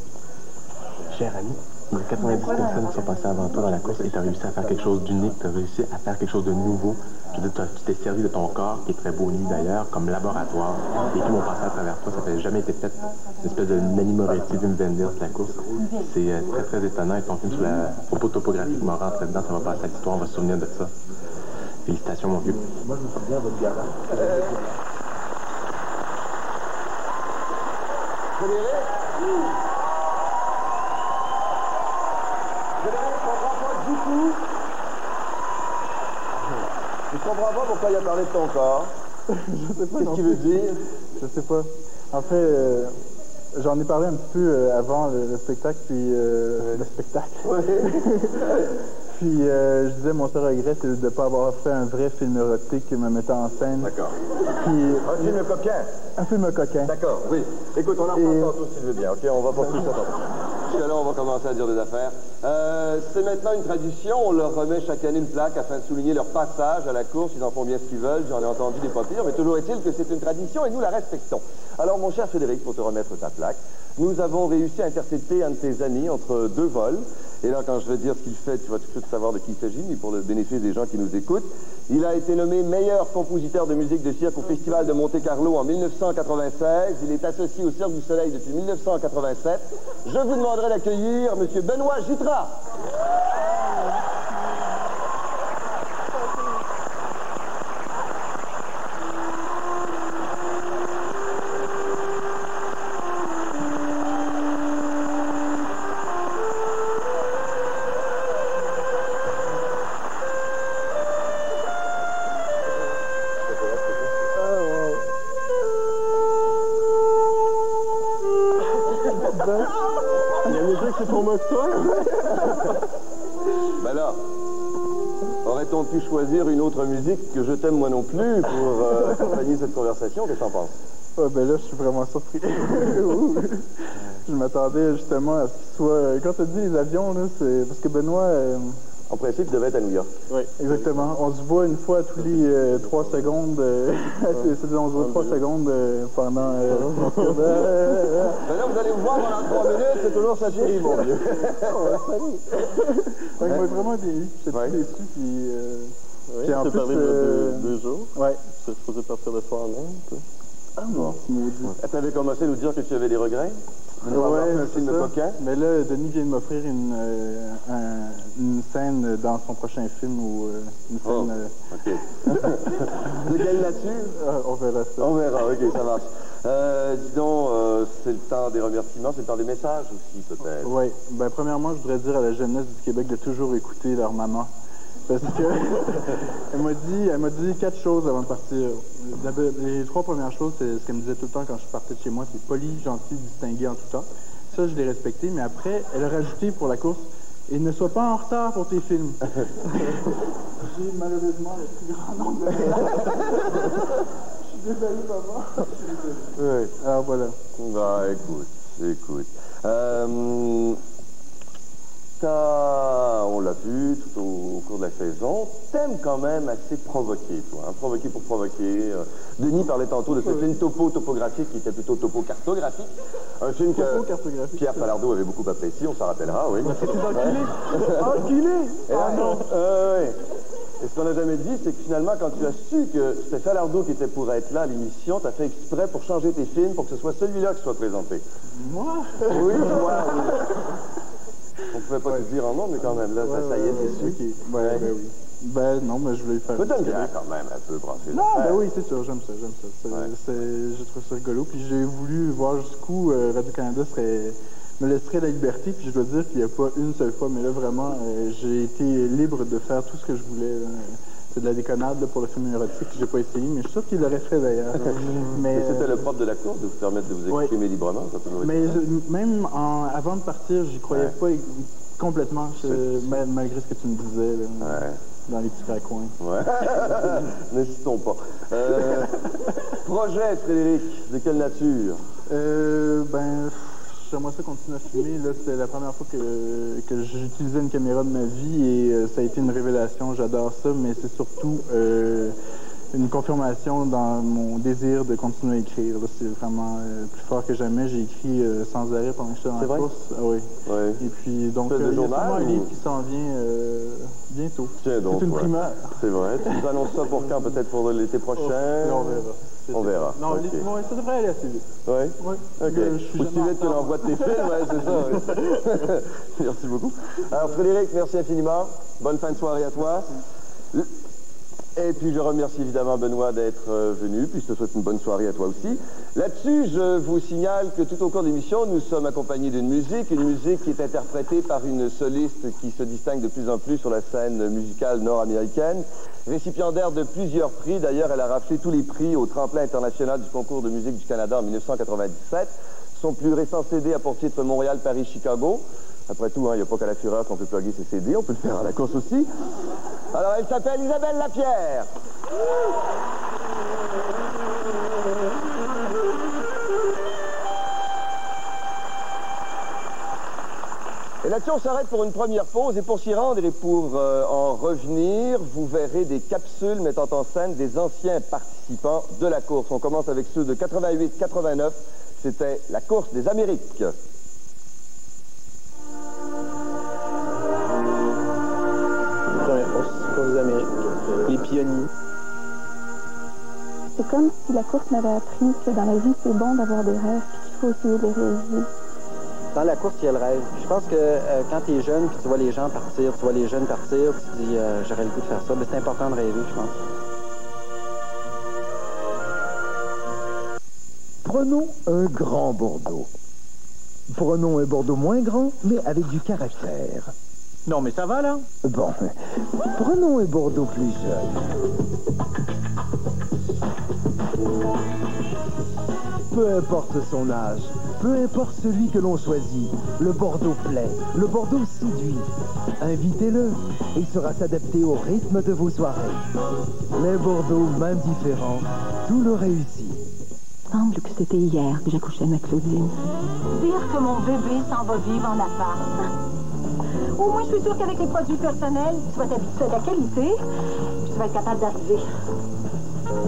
Cher ami, il y a 90 personnes qui sont passées avant toi dans la course et tu as réussi à faire quelque chose d'unique, tu as réussi à faire quelque chose de nouveau. Tu t'es servi de ton corps, qui est très beau nu d'ailleurs, comme laboratoire. Et qui m'ont passé à travers toi, ça n'avait jamais été fait. Une espèce de Nanny Moretti, d'une Wenders, la course. C'est très, très étonnant. Et ton film sur la photo topographique m'a rentré dedans, ça va passer à l'histoire, on va se souvenir de ça. Félicitations, mon vieux. Moi, je me souviens de votre gala. Frédéric? Frédéric, je comprends pas du tout. Je comprends pas pourquoi il a parlé de ton corps. Je sais pas. Qu'est-ce qu'il veut dire? Je sais pas. En fait, j'en ai parlé un petit peu avant le spectacle, puis le spectacle. Puis je disais, mon seul regret, c'est de ne pas avoir fait un vrai film érotique me mettant en scène. D'accord. Puis, Un film coquin? Un film coquin. D'accord, oui. Écoute, on en reparle tantôt si tu veux bien, ok? On va pas plus attendre. Jusqu'à là, on va commencer à dire des affaires. C'est maintenant une tradition, on leur remet chaque année une plaque afin de souligner leur passage à la course. Ils en font bien ce qu'ils veulent, j'en ai entendu des pas pires, mais toujours est-il que c'est une tradition et nous la respectons. Alors, mon cher Frédéric, pour te remettre ta plaque, nous avons réussi à intercepter un de tes amis entre deux vols. Et là, quand je vais dire ce qu'il fait, tu vas tout de suite savoir de qui il s'agit, mais pour le bénéfice des gens qui nous écoutent. Il a été nommé meilleur compositeur de musique de cirque au Festival de Monte-Carlo en 1996. Il est associé au Cirque du Soleil depuis 1987. Je vous demanderai d'accueillir M. Benoît Jutras. Il y a des trucs qui sont moches toi. Ben là, aurait-on pu choisir une autre musique que Je t'aime moi non plus pour accompagner cette conversation? Qu'est-ce que t'en penses? Ben là, je suis vraiment surpris. Je m'attendais justement à ce qu'il soit... Quand tu as dit les avions, là, c'est... Parce que Benoît... En principe, il devait être à New York. Oui, exactement. On se voit une fois tous les 3 secondes. C'est-à-dire, on se voit 3 secondes pendant... Ben là, vous allez vous voir pendant 3 minutes, c'est toujours sa chérie, mon vieux. Il m'a vraiment déçu. J'étais tout déçu, puis... Oui, on s'est parlé de 2 jours. Oui. C'est supposé partir le soir même. Ah bon, maudit. Tu avais commencé à nous dire que tu avais des regrets? Oui, un film coquin. Mais là, Denis vient de m'offrir une scène dans son prochain film ou une scène... OK. De quelle nature? On verra ça. On verra, OK, ça marche. Dis donc, c'est le temps des remerciements, c'est le temps des messages aussi, peut-être. Oui. Ben, premièrement, je voudrais dire à la jeunesse du Québec de toujours écouter leur maman. Parce que elle m'a dit 4 choses avant de partir. Les 3 premières choses, c'est ce qu'elle me disait tout le temps quand je partais de chez moi, c'est poli, gentil, distingué en tout temps. Ça, je l'ai respecté, mais après, elle a rajouté pour la course, et ne sois pas en retard pour tes films. J'ai malheureusement le plus grand nombre de... Je suis désolé, maman. Oui. Alors voilà. Bah, écoute. On l'a vu tout au cours de la saison, t'aimes quand même assez provoquer, toi, hein? Provoquer pour provoquer. Denis parlait tantôt de ce film topographique qui était plutôt topo-cartographique. Un film que Pierre Falardeau avait beaucoup apprécié, on s'en rappellera, oui. C'était enculé! Ah non! Et ce qu'on n'a jamais dit, c'est que finalement, quand tu as su que c'était Falardeau qui était pour être là à l'émission, tu as fait exprès pour changer tes films, pour que ce soit celui-là qui soit présenté. Moi? Oui, moi, oui. On ne pouvait pas te dire en nom, mais quand même, là, ça y est, c'est sûr. Okay. Ben oui. Ben non, mais je voulais faire... Mais t'aimes bien quand même un peu brasser Non, ben oui, c'est sûr, j'aime ça. Je trouve ça rigolo. Puis j'ai voulu voir jusqu'où Radio-Canada me laisserait la liberté. Puis je dois dire qu'il n'y a pas une seule fois, mais là, vraiment, j'ai été libre de faire tout ce que je voulais. C'est de la déconnade là, pour le film érotique que j'ai pas essayé, mais je suis sûr qu'il l'aurait fait d'ailleurs. Mais c'était le propre de la course de vous permettre de vous exprimer librement, ça a toujours été. Mais même avant de partir, j'y croyais pas complètement, malgré ce que tu me disais là, dans les petits raccoins. Ouais. N'hésitons pas. Projet, Frédéric, de quelle nature? J'aimerais ça continuer à filmer. Là, c'est la première fois que j'utilisais une caméra de ma vie et ça a été une révélation. J'adore ça, mais c'est surtout une confirmation dans mon désir de continuer à écrire. C'est vraiment plus fort que jamais. J'ai écrit sans arrêt pendant que j'étais dans la course. Ah, oui. Et puis, donc, il y a sûrement un livre qui s'en vient bientôt. C'est une primeur. C'est vrai. Tu nous annonces ça pour quand? Peut-être pour l'été prochain? On verra. On verra. Non, ça devrait aller assez vite. Oui? Oui. OK. Aussi vite que l'envoi de tes films, c'est ça. Oui. Merci beaucoup. Alors, Frédéric, merci infiniment. Bonne fin de soirée à toi. Et puis, je remercie évidemment Benoît d'être venu, puis je te souhaite une bonne soirée à toi aussi. Là-dessus, je vous signale que tout au cours de l'émission, nous sommes accompagnés d'une musique qui est interprétée par une soliste qui se distingue de plus en plus sur la scène musicale nord-américaine. Récipiendaire de plusieurs prix, d'ailleurs, elle a raflé tous les prix au tremplin international du concours de musique du Canada en 1997. Son plus récent CD a pour titre Montréal, Paris, Chicago. Après tout, il n'y a pas qu'à la Fureur qu'on peut plugger ses CD, on peut le faire à la course aussi. Alors, elle s'appelle Isabelle Lapierre. Et là-dessus, on s'arrête pour une première pause. Et pour s'y rendre et pour en revenir, vous verrez des capsules mettant en scène des anciens participants de la course. On commence avec ceux de 88-89. C'était la course des Amériques. Première course des Amériques. Les pionniers. C'est comme si la course m'avait appris que dans la vie, c'est bon d'avoir des rêves et qu'il faut essayer de les réaliser. Dans la course, il y a le rêve. Je pense que quand tu es jeune, puis tu vois les gens partir, tu vois les jeunes partir, tu te dis j'aurais le goût de faire ça. Mais c'est important de rêver, je pense. Prenons un grand Bordeaux. Prenons un Bordeaux moins grand, mais avec du caractère. Non, mais ça va, là? Bon, prenons un Bordeaux plus jeune. Peu importe son âge, peu importe celui que l'on choisit, le Bordeaux plaît, le Bordeaux séduit. Invitez-le, il saura s'adapter au rythme de vos soirées. Les Bordeaux, même différents, tout le réussit. Il semble que c'était hier que j'accouchais ma Claudine. Dire que mon bébé s'en va vivre en appart. Au moins, je suis sûre qu'avec les produits personnels, tu vas t'habituer à la qualité, puis tu vas être capable d'arriver.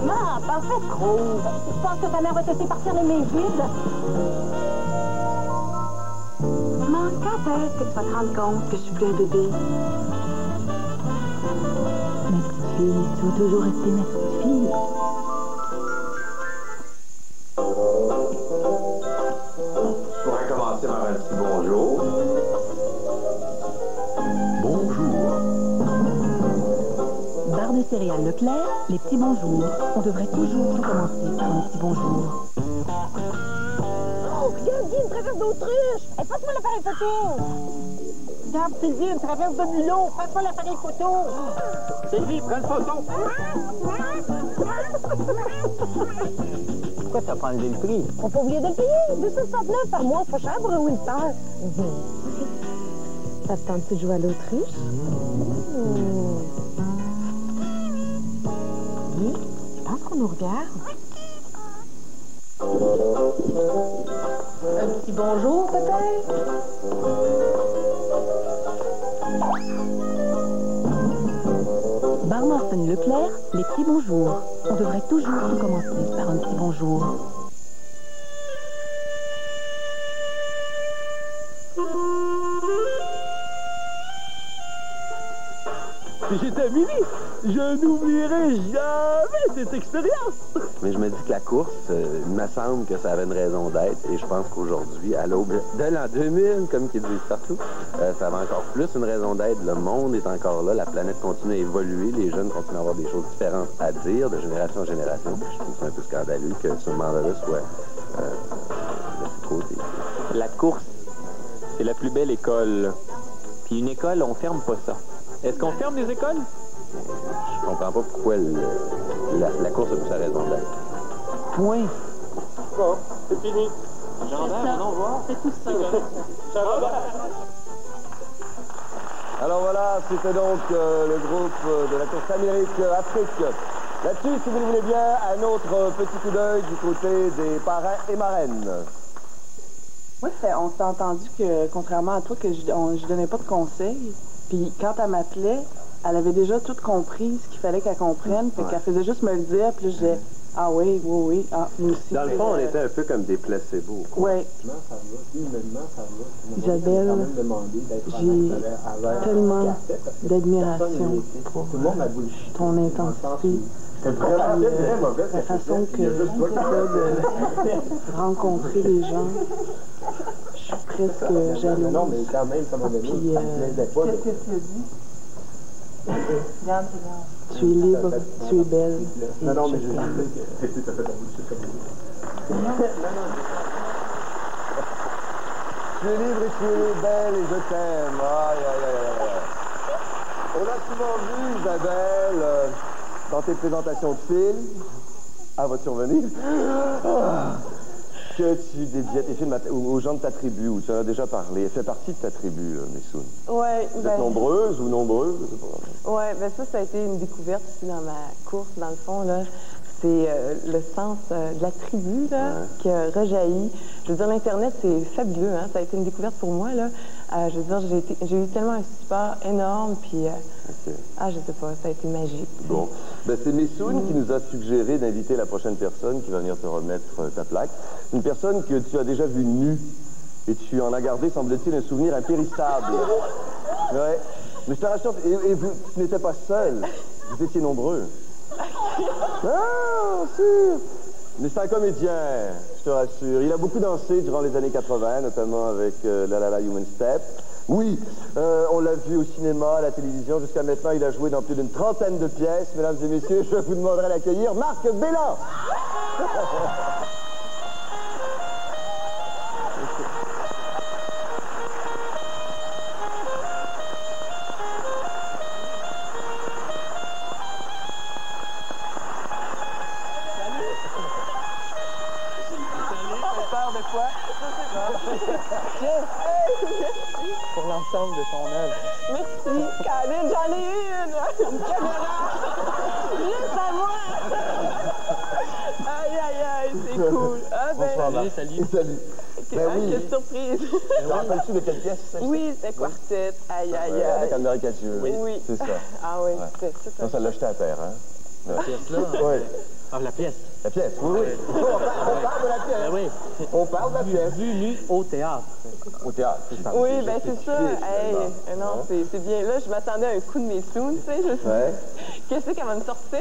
Non, pas fait trop. Je pense que ta mère va te laisser partir les mains vides. Maman, quand est-ce que tu vas te rendre compte que je suis plus un bébé? Ma petite fille, tu vas toujours rester ma petite fille. Je pourrais commencer par un petit bonjour. Barre de céréales Leclerc, les petits bonjours. On devrait toujours tout commencer par un petit bonjour. Oh, regarde, Guy, une traverse d'autruche! Hey, passe-moi l'appareil photo! Regarde, Sylvie, une traverse de mulot! Passe-moi l'appareil photo! Sylvie, prends une photo! Pourquoi t'as pas enlevé le prix? On peut oublier de le payer! 269 par mois, pas cher pour un Winter! Ça te tente de jouer à l'autruche? Oui, je pense qu'on nous regarde. Un petit bonjour, peut-être? Bar Morton Leclerc, les petits bonjours. On devrait toujours tout commencer par un petit bonjour. Si j'étais Mini, je n'oublierai jamais cette expérience. Mais je me dis que la course, il me semble que ça avait une raison d'être. Et je pense qu'aujourd'hui, à l'aube de l'an 2000, comme qu'ils disent partout, ça avait encore plus une raison d'être. Le monde est encore là, la planète continue à évoluer, les jeunes continuent à avoir des choses différentes à dire de génération en génération. Je trouve ça un peu scandaleux que ce mandat-là soit laissé de côté. La course, c'est la plus belle école. Puis une école, on ferme pas ça. Est-ce qu'on ferme des écoles? Je comprends pas pourquoi la course a plus sa raison d'être. Point. Bon, c'est fini. Gendarme, allons voir. C'est tout ça. Alors voilà, c'était donc le groupe de la course Amérique-Afrique. Là-dessus, si vous le voulez bien, un autre petit coup d'œil du côté des parrains et marraines. Moi, on s'est entendu que, contrairement à toi, que je donnais pas de conseils. Puis quand elle m'appelait, elle avait déjà tout compris ce qu'il fallait qu'elle comprenne. Fait qu'elle faisait juste me le dire, puis je disais ah oui, ah, nous aussi. Dans le fond, on était un peu comme des placebos. Oui. Isabelle, j'ai tellement d'admiration pour ton intensité. La façon que tu as de rencontrer les gens. Je suis presque jalouse. Non, mais quand même, ça m'a donné. Puis, qu'est-ce que tu as dit? Tu es libre, tu es belle. Non, mais je sais que tu as fait la bouche comme ça. Tu es libre et tu es belle et je t'aime. Aïe, aïe, aïe, aïe. On a souvent vu, Isabelle, dans tes présentations de films. Ah, vas-tu revenir? que tu dédiais tes films aux gens de ta tribu, où tu en as déjà parlé. Elle fait partie de ta tribu, Messoun. Ouais. Vous êtes nombreuses ou nombreux? Je sais pas. Ouais, ben ça a été une découverte aussi dans ma course, dans le fond, là. C'est le sens de la tribu, là, qui a rejailli. Je veux dire, l'Internet, c'est fabuleux, hein. Ça a été une découverte pour moi, là. Je veux dire, j'ai eu tellement un support énorme, puis... je sais pas, ça a été magique. Bon. Ben, c'est Messoun qui nous a suggéré d'inviter la prochaine personne qui va venir te remettre ta plaque. Une personne que tu as déjà vue nue, et tu en as gardé, semble-t-il, un souvenir impérissable. Ouais. Mais je te rassure, et vous n'étiez pas seul, vous étiez nombreux. Ah, sûr. Mais c'est un comédien, je te rassure. Il a beaucoup dansé durant les années 80, notamment avec La La La Human Step. Oui, on l'a vu au cinéma, à la télévision. Jusqu'à maintenant, il a joué dans plus d'une trentaine de pièces. Mesdames et messieurs, je vous demanderai d'accueillir Marc Bellin. Pour l'ensemble de ton œuvre. Merci, Caroline, j'en ai une caméra! Juste à moi! Aïe, aïe, aïe, c'est cool. Ah, ben, bonsoir, Marc. Salut. Ben oui. Quelle surprise! Tu te rappelles-tu de quelle pièce? Oui, c'était Quartet. Aïe, aïe, aïe. Avec Anne-Marie Cadieux. Oui. C'est ça. Ah oui, c'était super. Non, ça l'a jeté à terre, hein? La pièce-là? Oui. Ah, la pièce. La pièce, oui. On parle de la pièce. Ben oui. On parle de la pièce. Vue nue au théâtre. Au théâtre, c'est ça. Oui, ben c'est ça. Hey, non, c'est bien. Là, je m'attendais à un coup de Messoun, tu sais. Qu'est-ce qu'elle va me sortir?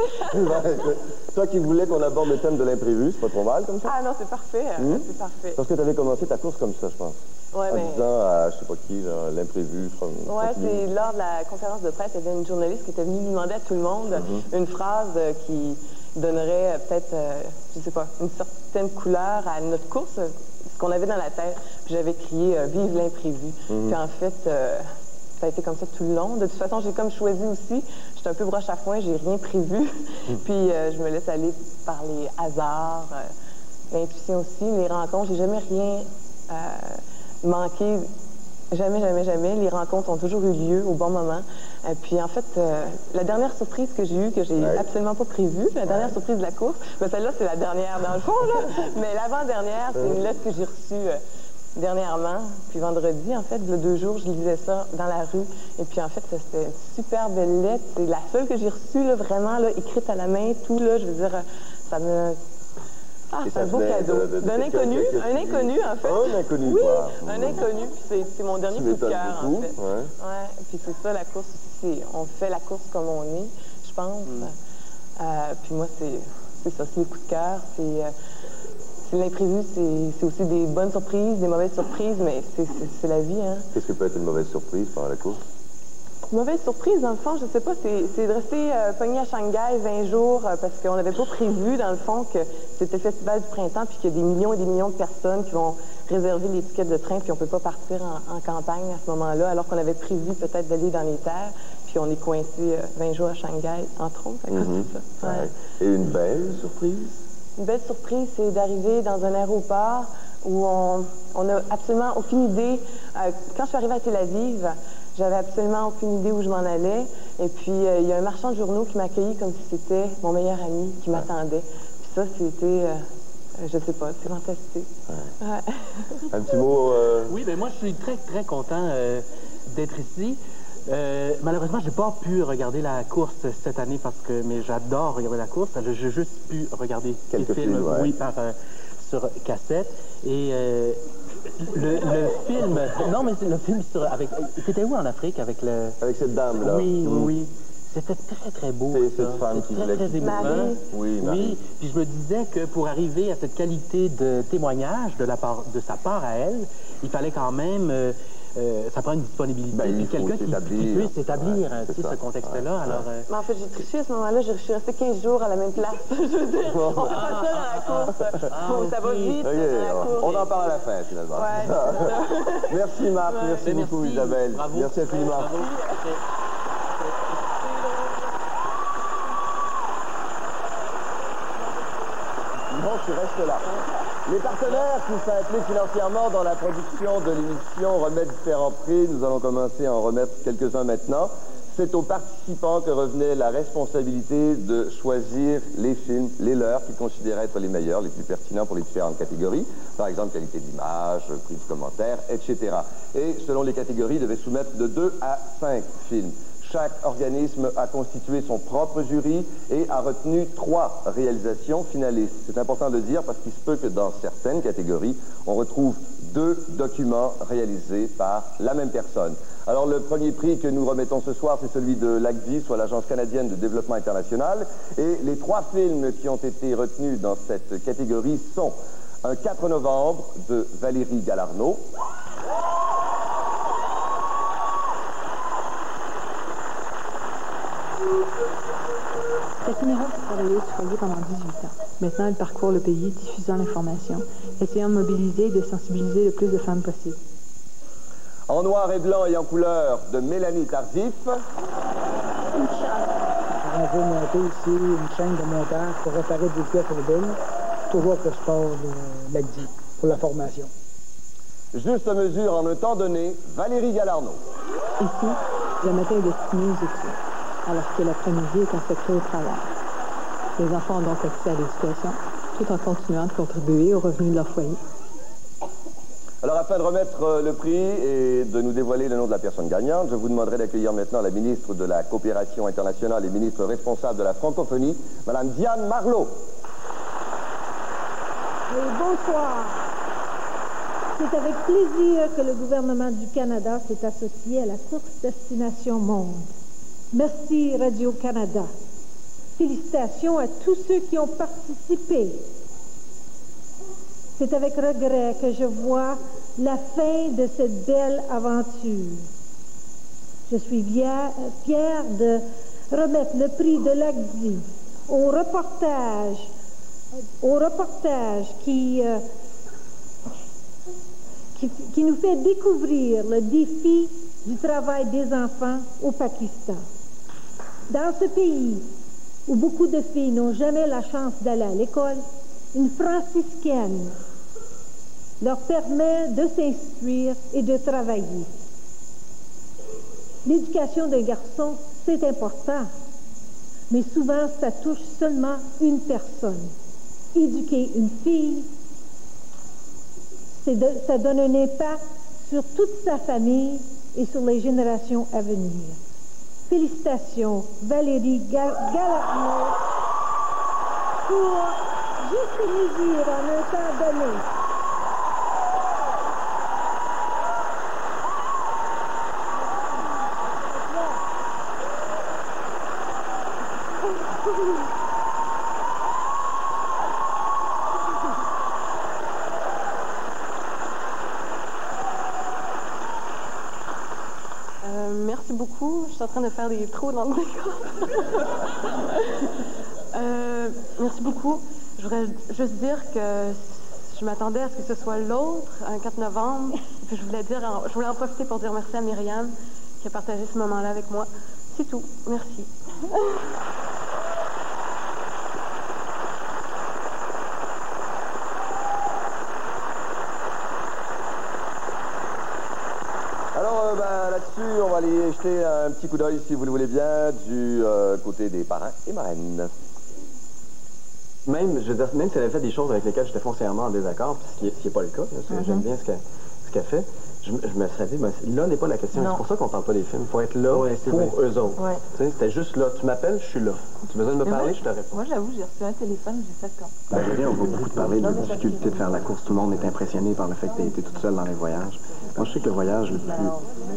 Toi qui voulais qu'on aborde le thème de l'imprévu, c'est pas trop mal comme ça? Ah non, c'est parfait. C'est parfait. Parce que tu avais commencé ta course comme ça, je pense. Ouais, en disant à je sais pas qui, l'imprévu. Ouais, c'est lors de la conférence de presse, il y avait une journaliste qui était venue demander à tout le monde une phrase qui donnerait peut-être, je sais pas, une certaine couleur à notre course, ce qu'on avait dans la tête. Puis j'avais crié « Vive l'imprévu ». Puis en fait, ça a été comme ça tout le long. De toute façon, j'ai comme choisi aussi. J'étais un peu broche à foin, j'ai rien prévu. Puis je me laisse aller par les hasards, l'intuition aussi, les rencontres. J'ai jamais rien manqué. Jamais, jamais, jamais. Les rencontres ont toujours eu lieu au bon moment. Puis en fait, la dernière surprise que j'ai eue, que j'ai absolument pas prévue, la dernière surprise de la course, ben celle-là, c'est la dernière dans le fond, là. Mais l'avant-dernière, c'est une lettre que j'ai reçue dernièrement, puis vendredi, en fait, il y a 2 jours, je lisais ça dans la rue. Et puis en fait, c'était une super belle lettre. C'est la seule que j'ai reçue, là, vraiment, là, écrite à la main, tout, là, je veux dire, ça me... Ah, c'est un beau cadeau. D'un inconnu, un inconnu, en fait. Un inconnu, oui, quoi. Un inconnu, puis c'est mon dernier coup de cœur, en fait. Ouais, puis c'est ça, la course aussi, on fait la course comme on est, je pense. Puis moi, c'est ça, c'est les coups de cœur, c'est l'imprévu, c'est aussi des bonnes surprises, des mauvaises surprises, mais c'est la vie, hein. Qu'est-ce que peut être une mauvaise surprise pendant la course? Mauvaise surprise, dans le fond, je sais pas, c'est de rester pogné à Shanghai 20 jours parce qu'on n'avait pas prévu, dans le fond, que c'était le festival du printemps puis qu'il y a des millions et des millions de personnes qui vont réserver les tickets de train puis on peut pas partir en campagne à ce moment-là, alors qu'on avait prévu peut-être d'aller dans les terres puis on est coincé 20 jours à Shanghai, entre autres, à cause de ça. Ouais. Et une belle surprise? Une belle surprise, c'est d'arriver dans un aéroport où on n'a absolument aucune idée. Quand je suis arrivée à Tel Aviv, j'avais absolument aucune idée où je m'en allais. Et puis, il y a un marchand de journaux qui m'a accueilli comme si c'était mon meilleur ami qui m'attendait. Puis ça, c'était, je sais pas, c'est fantastique. Un petit mot... Oui, ben moi, je suis très, très content d'être ici. Malheureusement, j'ai pas pu regarder la course cette année mais j'adore regarder la course. J'ai juste pu regarder quelques films, oui, sur cassette. Et le film... Non, mais le film avec... C'était où en Afrique avec le... Avec cette dame-là. Oui. C'était très, très beau. C'est cette femme qui voulait... Très émouvant. Oui, Marie. Oui, puis je me disais que pour arriver à cette qualité de témoignage de sa part à elle, il fallait quand même... ça prend une disponibilité. Puis quelqu'un qui puisse s'établir ce contexte-là. Alors, Mais en fait, j'ai triché à ce moment-là. Je suis restée 15 jours à la même place. Je veux dire, on fait pas ça dans la course. Ça va vite dans la course. On en parle à la fin, finalement. Ouais, merci, Marc. Merci beaucoup, Isabelle. Bravo. Merci infiniment. Bravo. tu restes là. Les partenaires qui sont impliqués financièrement dans la production de l'émission remettent différents prix. Nous allons commencer à en remettre quelques-uns maintenant. C'est aux participants que revenait la responsabilité de choisir les films, les leurs, qu'ils considéraient être les meilleurs, les plus pertinents pour les différentes catégories. Par exemple, qualité d'image, prix du commentaire, etc. Et selon les catégories, ils devaient soumettre de 2 à 5 films. Chaque organisme a constitué son propre jury et a retenu 3 réalisations finalistes. C'est important de le dire parce qu'il se peut que dans certaines catégories, on retrouve 2 documents réalisés par la même personne. Alors, le premier prix que nous remettons ce soir, c'est celui de l'ACDI, soit l'Agence canadienne de développement international. Et les 3 films qui ont été retenus dans cette catégorie sont Un 4 novembre de Valérie Galarno. Cette numéro a travaillé au foyer pendant 18 ans. Maintenant, elle parcourt le pays diffusant l'information, essayant de mobiliser et de sensibiliser le plus de femmes possible. En noir et blanc et en couleur de Mélanie Tardif. On veut monter ici une chaîne de montage pour réparer des pièces mobiles, toujours que je parle de l'ACDI pour la formation. Juste mesure en un temps donné, Valérie Galarno. Ici, le matin est destiné aux études, alors que l'après-midi est consacré au travail. Les enfants ont donc accès à l'éducation, tout en continuant de contribuer aux revenus de leur foyer. Alors, afin de remettre le prix et de nous dévoiler le nom de la personne gagnante, je vous demanderai d'accueillir maintenant la ministre de la Coopération internationale et ministre responsable de la francophonie, Mme Diane Marleau. Bonsoir. C'est avec plaisir que le gouvernement du Canada s'est associé à la course Destination Monde. Merci Radio-Canada. Félicitations à tous ceux qui ont participé. C'est avec regret que je vois la fin de cette belle aventure. Je suis fière de remettre le prix de l'ACDI au reportage qui nous fait découvrir le défi du travail des enfants au Pakistan. Dans ce pays où beaucoup de filles n'ont jamais la chance d'aller à l'école, une franciscaine leur permet de s'instruire et de travailler. L'éducation d'un garçon, c'est important, mais souvent ça touche seulement une personne. Éduquer une fille, ça donne un impact sur toute sa famille et sur les générations à venir. Félicitations, Valérie Galarno, pour juste mesure en un temps donné. Merci beaucoup. Je suis en train de faire des trous dans le décor. Merci beaucoup. Je voudrais juste dire que je m'attendais à ce que ce soit l'autre, un 4 novembre. Puis je voulais en profiter pour dire merci à Myriam qui a partagé ce moment-là avec moi. C'est tout. Merci. Là-dessus, on va aller jeter un petit coup d'œil, si vous le voulez bien, du côté des parrains et marraines. Même, je veux dire, même si elle avait fait des choses avec lesquelles j'étais foncièrement en désaccord, puis ce qui n'est pas le cas, j'aime bien ce qu'elle fait, je me serais dit, là n'est pas la question. C'est pour ça qu'on ne parle pas des films. Il faut être là pour eux autres. Ouais. C'était juste là. Tu m'appelles, je suis là. Tu as besoin de me parler, je te réponds. Moi, j'avoue, j'ai reçu un téléphone, j'ai fait comme. On va beaucoup parler de la difficulté de faire la course. Tout le monde est impressionné par le fait que tu as été toute seule dans les voyages. Moi, je sais que le voyage le plus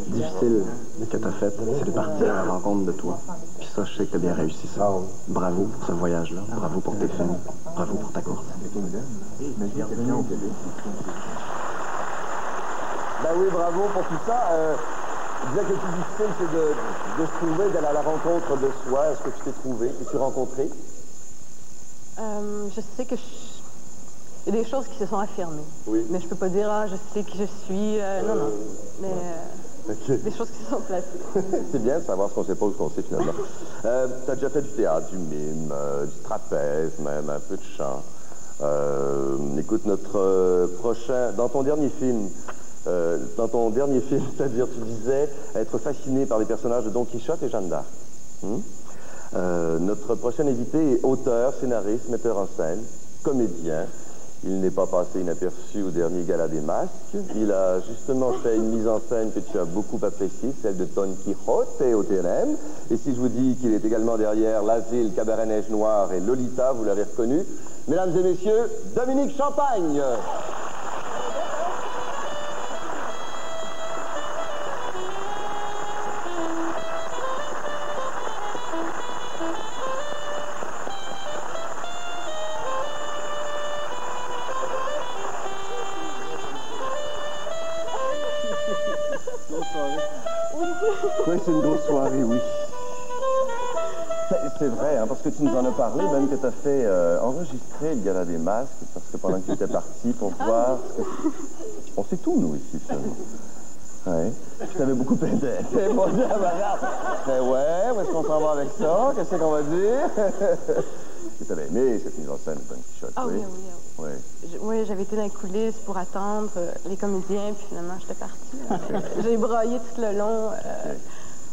difficile que tu as fait, c'est de partir à la rencontre de toi. Puis ça, je sais que tu as bien réussi ça. Bravo pour ce voyage-là. Bravo pour tes films. Bravo pour ta course. Ben oui, bravo pour tout ça. Je disais que le plus difficile, c'est de se trouver, d'aller à la rencontre de soi. Est-ce que tu t'es trouvé? T'es-tu rencontré? Je sais que il y a des choses qui se sont affirmées. Oui. Mais je peux pas dire, je sais qui je suis. Non. Mais des choses qui se sont placées. C'est bien de savoir ce qu'on sait pas ou ce qu'on sait finalement. Tu as déjà fait du théâtre, du mime, du trapèze même, un peu de chant. Écoute, notre prochain... Dans ton dernier film, c'est-à-dire, tu disais être fasciné par les personnages de Don Quichotte et Jeanne d'Arc. Notre prochain invité est auteur, scénariste, metteur en scène, comédien. Il n'est pas passé inaperçu au dernier Gala des Masques. Il a justement fait une mise en scène que tu as beaucoup appréciée, celle de Don Quijote au TNM. Et si je vous dis qu'il est également derrière L'Asile, Cabaret Neige Noire et Lolita, vous l'avez reconnu. Mesdames et messieurs, Dominique Champagne. Oui, c'est une grosse soirée, oui. C'est vrai, hein, parce que tu nous en as parlé, même que tu as fait enregistrer le Gala des Masques, parce que pendant que tu étais parti pour voir... On sait tout, nous, ici, finalement. Oui. Je t'avais beaucoup aidé. C'est bon, regarde. Mais ouais, où est-ce qu'on s'en va avec ça? Qu'est-ce qu'on va dire? Tu t'avais aimé cette mise en scène de Don Quichotte, oui? Oui, j'avais été dans les coulisses pour attendre les comédiens, puis finalement, j'étais partie. J'ai broyé tout le long.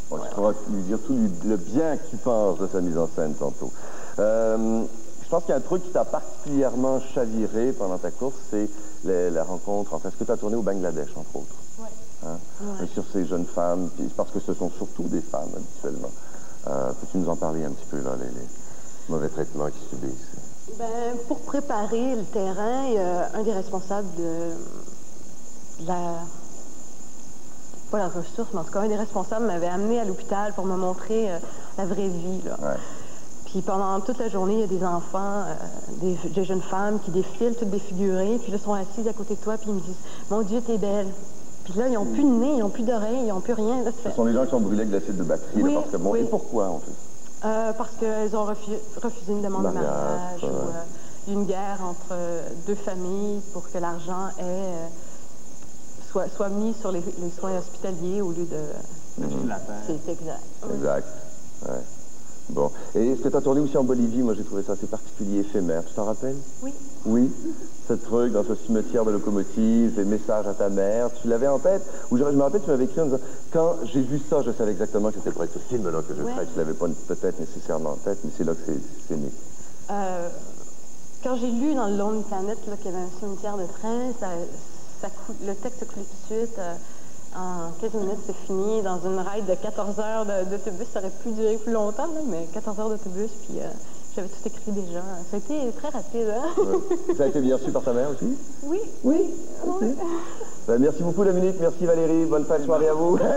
Bon, tu pourras lui dire tout le bien que tu penses de sa mise en scène tantôt. Je pense qu'il y a un truc qui t'a particulièrement chaviré pendant ta course, c'est la rencontre, enfin, ce que tu as tourné au Bangladesh, entre autres. Oui. Hein? Et sur ces jeunes femmes, parce que ce sont surtout des femmes, habituellement. Peux-tu nous en parler un petit peu, là, les mauvais traitements qu'ils subissent? Ben, pour préparer le terrain, un des responsables de la... Pas la ressource, mais en tout cas, un des responsables m'avait amené à l'hôpital pour me montrer la vraie vie, là. Ouais. Puis pendant toute la journée, il y a des enfants, des jeunes femmes qui défilent, toutes défigurées, puis là, sont assises à côté de toi, puis ils me disent « Mon Dieu, t'es belle ». Puis là, ils n'ont plus de nez, ils n'ont plus d'oreilles, ils n'ont plus rien. Là, ce sont les gens qui sont brûlés avec de l'acide de batterie, oui, là, parce que bon, oui. Et pourquoi, en fait? Parce qu'elles ont refusé une demande de mariage, ou une guerre entre deux familles pour que l'argent soit mis sur les soins hospitaliers au lieu de... C'est exact. Exact, ouais. Bon. Et est-ce que tu as tourné aussi en Bolivie? Moi, j'ai trouvé ça assez particulier, éphémère. Tu t'en rappelles? Oui. Oui? Ce truc dans ce cimetière de locomotives, les messages à ta mère, tu l'avais en tête? Ou je me rappelle, tu m'avais écrit en disant, quand j'ai vu ça, je savais exactement que c'était pour être ce film-là que je ferais. Tu l'avais pas peut-être nécessairement en tête, mais c'est là que c'est né. Quand j'ai lu dans le Lonely Planet qu'il y avait un cimetière de train, le texte a coulé tout de suite. En 15 minutes, c'est fini. Dans une ride de 14 heures d'autobus, ça aurait pu durer plus longtemps, là, mais 14 heures d'autobus, puis j'avais tout écrit déjà. Ça a été très rapide. Hein? Ouais. Ça a été bien reçu par ta mère aussi? Oui. Oui. Oui. Ben, merci beaucoup, Dominique. Merci, Valérie. Bonne fin de soirée à vous. Merci.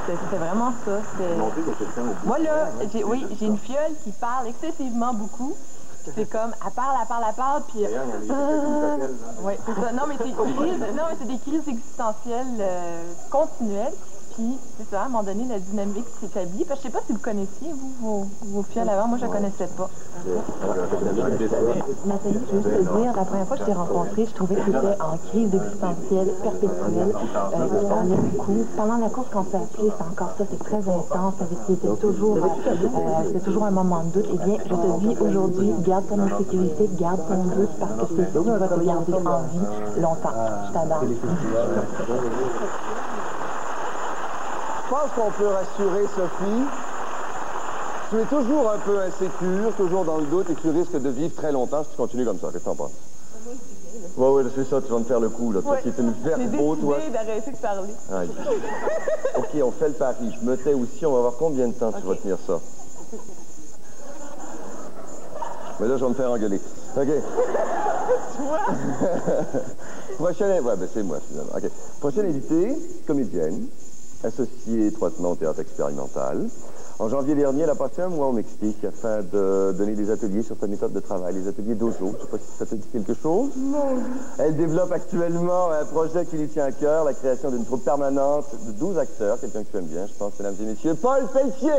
C'était vraiment ça. Moi, là, j'ai une fiole qui parle excessivement beaucoup. C'est comme, elle parle, puis... Oui, c'est ça. Non, mais c'est des crises existentielles continuelles. Puis, c'est ça, à un moment donné, la dynamique s'établit. Je ne sais pas si vous connaissiez, vous, vos fioles avant. Moi, je ne connaissais pas. Nathalie, je veux juste te dire, la première fois que je t'ai rencontrée, je trouvais que tu étais en crise existentielle perpétuelle. Tu parlais beaucoup. Pendant la course, quand on s'est appelé, c'est encore ça, c'est très intense. C'était toujours un moment de doute. Eh bien, je te dis aujourd'hui, garde ton insécurité, garde ton doute, parce que c'est ça qui va te garder en vie longtemps. Je t'adore. Je pense qu'on peut rassurer Sophie. Tu es toujours un peu insécure, toujours dans le doute, et tu risques de vivre très longtemps si tu continues comme ça. Qu'est-ce que t'en penses? Oui, c'est ça, tu vas me faire le coup, là. Toi qui es une verbo, toi. J'ai décidé d'arrêter de parler. Ah, OK, on fait le pari. Je me tais aussi. On va voir combien de temps tu vas tenir ça. Mais là, je vais me faire engueuler. OK. Prochaine... Ouais, ben c'est moi, finalement. OK. Prochaine invitée, comédienne, associée étroitement au théâtre expérimental. En janvier dernier, elle a passé un mois au Mexique afin de donner des ateliers sur sa méthode de travail, les ateliers Dojo. Je ne sais pas si ça te dit quelque chose. Non. Elle développe actuellement un projet qui lui tient à cœur, la création d'une troupe permanente de 12 acteurs, quelqu'un que tu aimes bien, je pense, mesdames et messieurs, Paul Pelletier.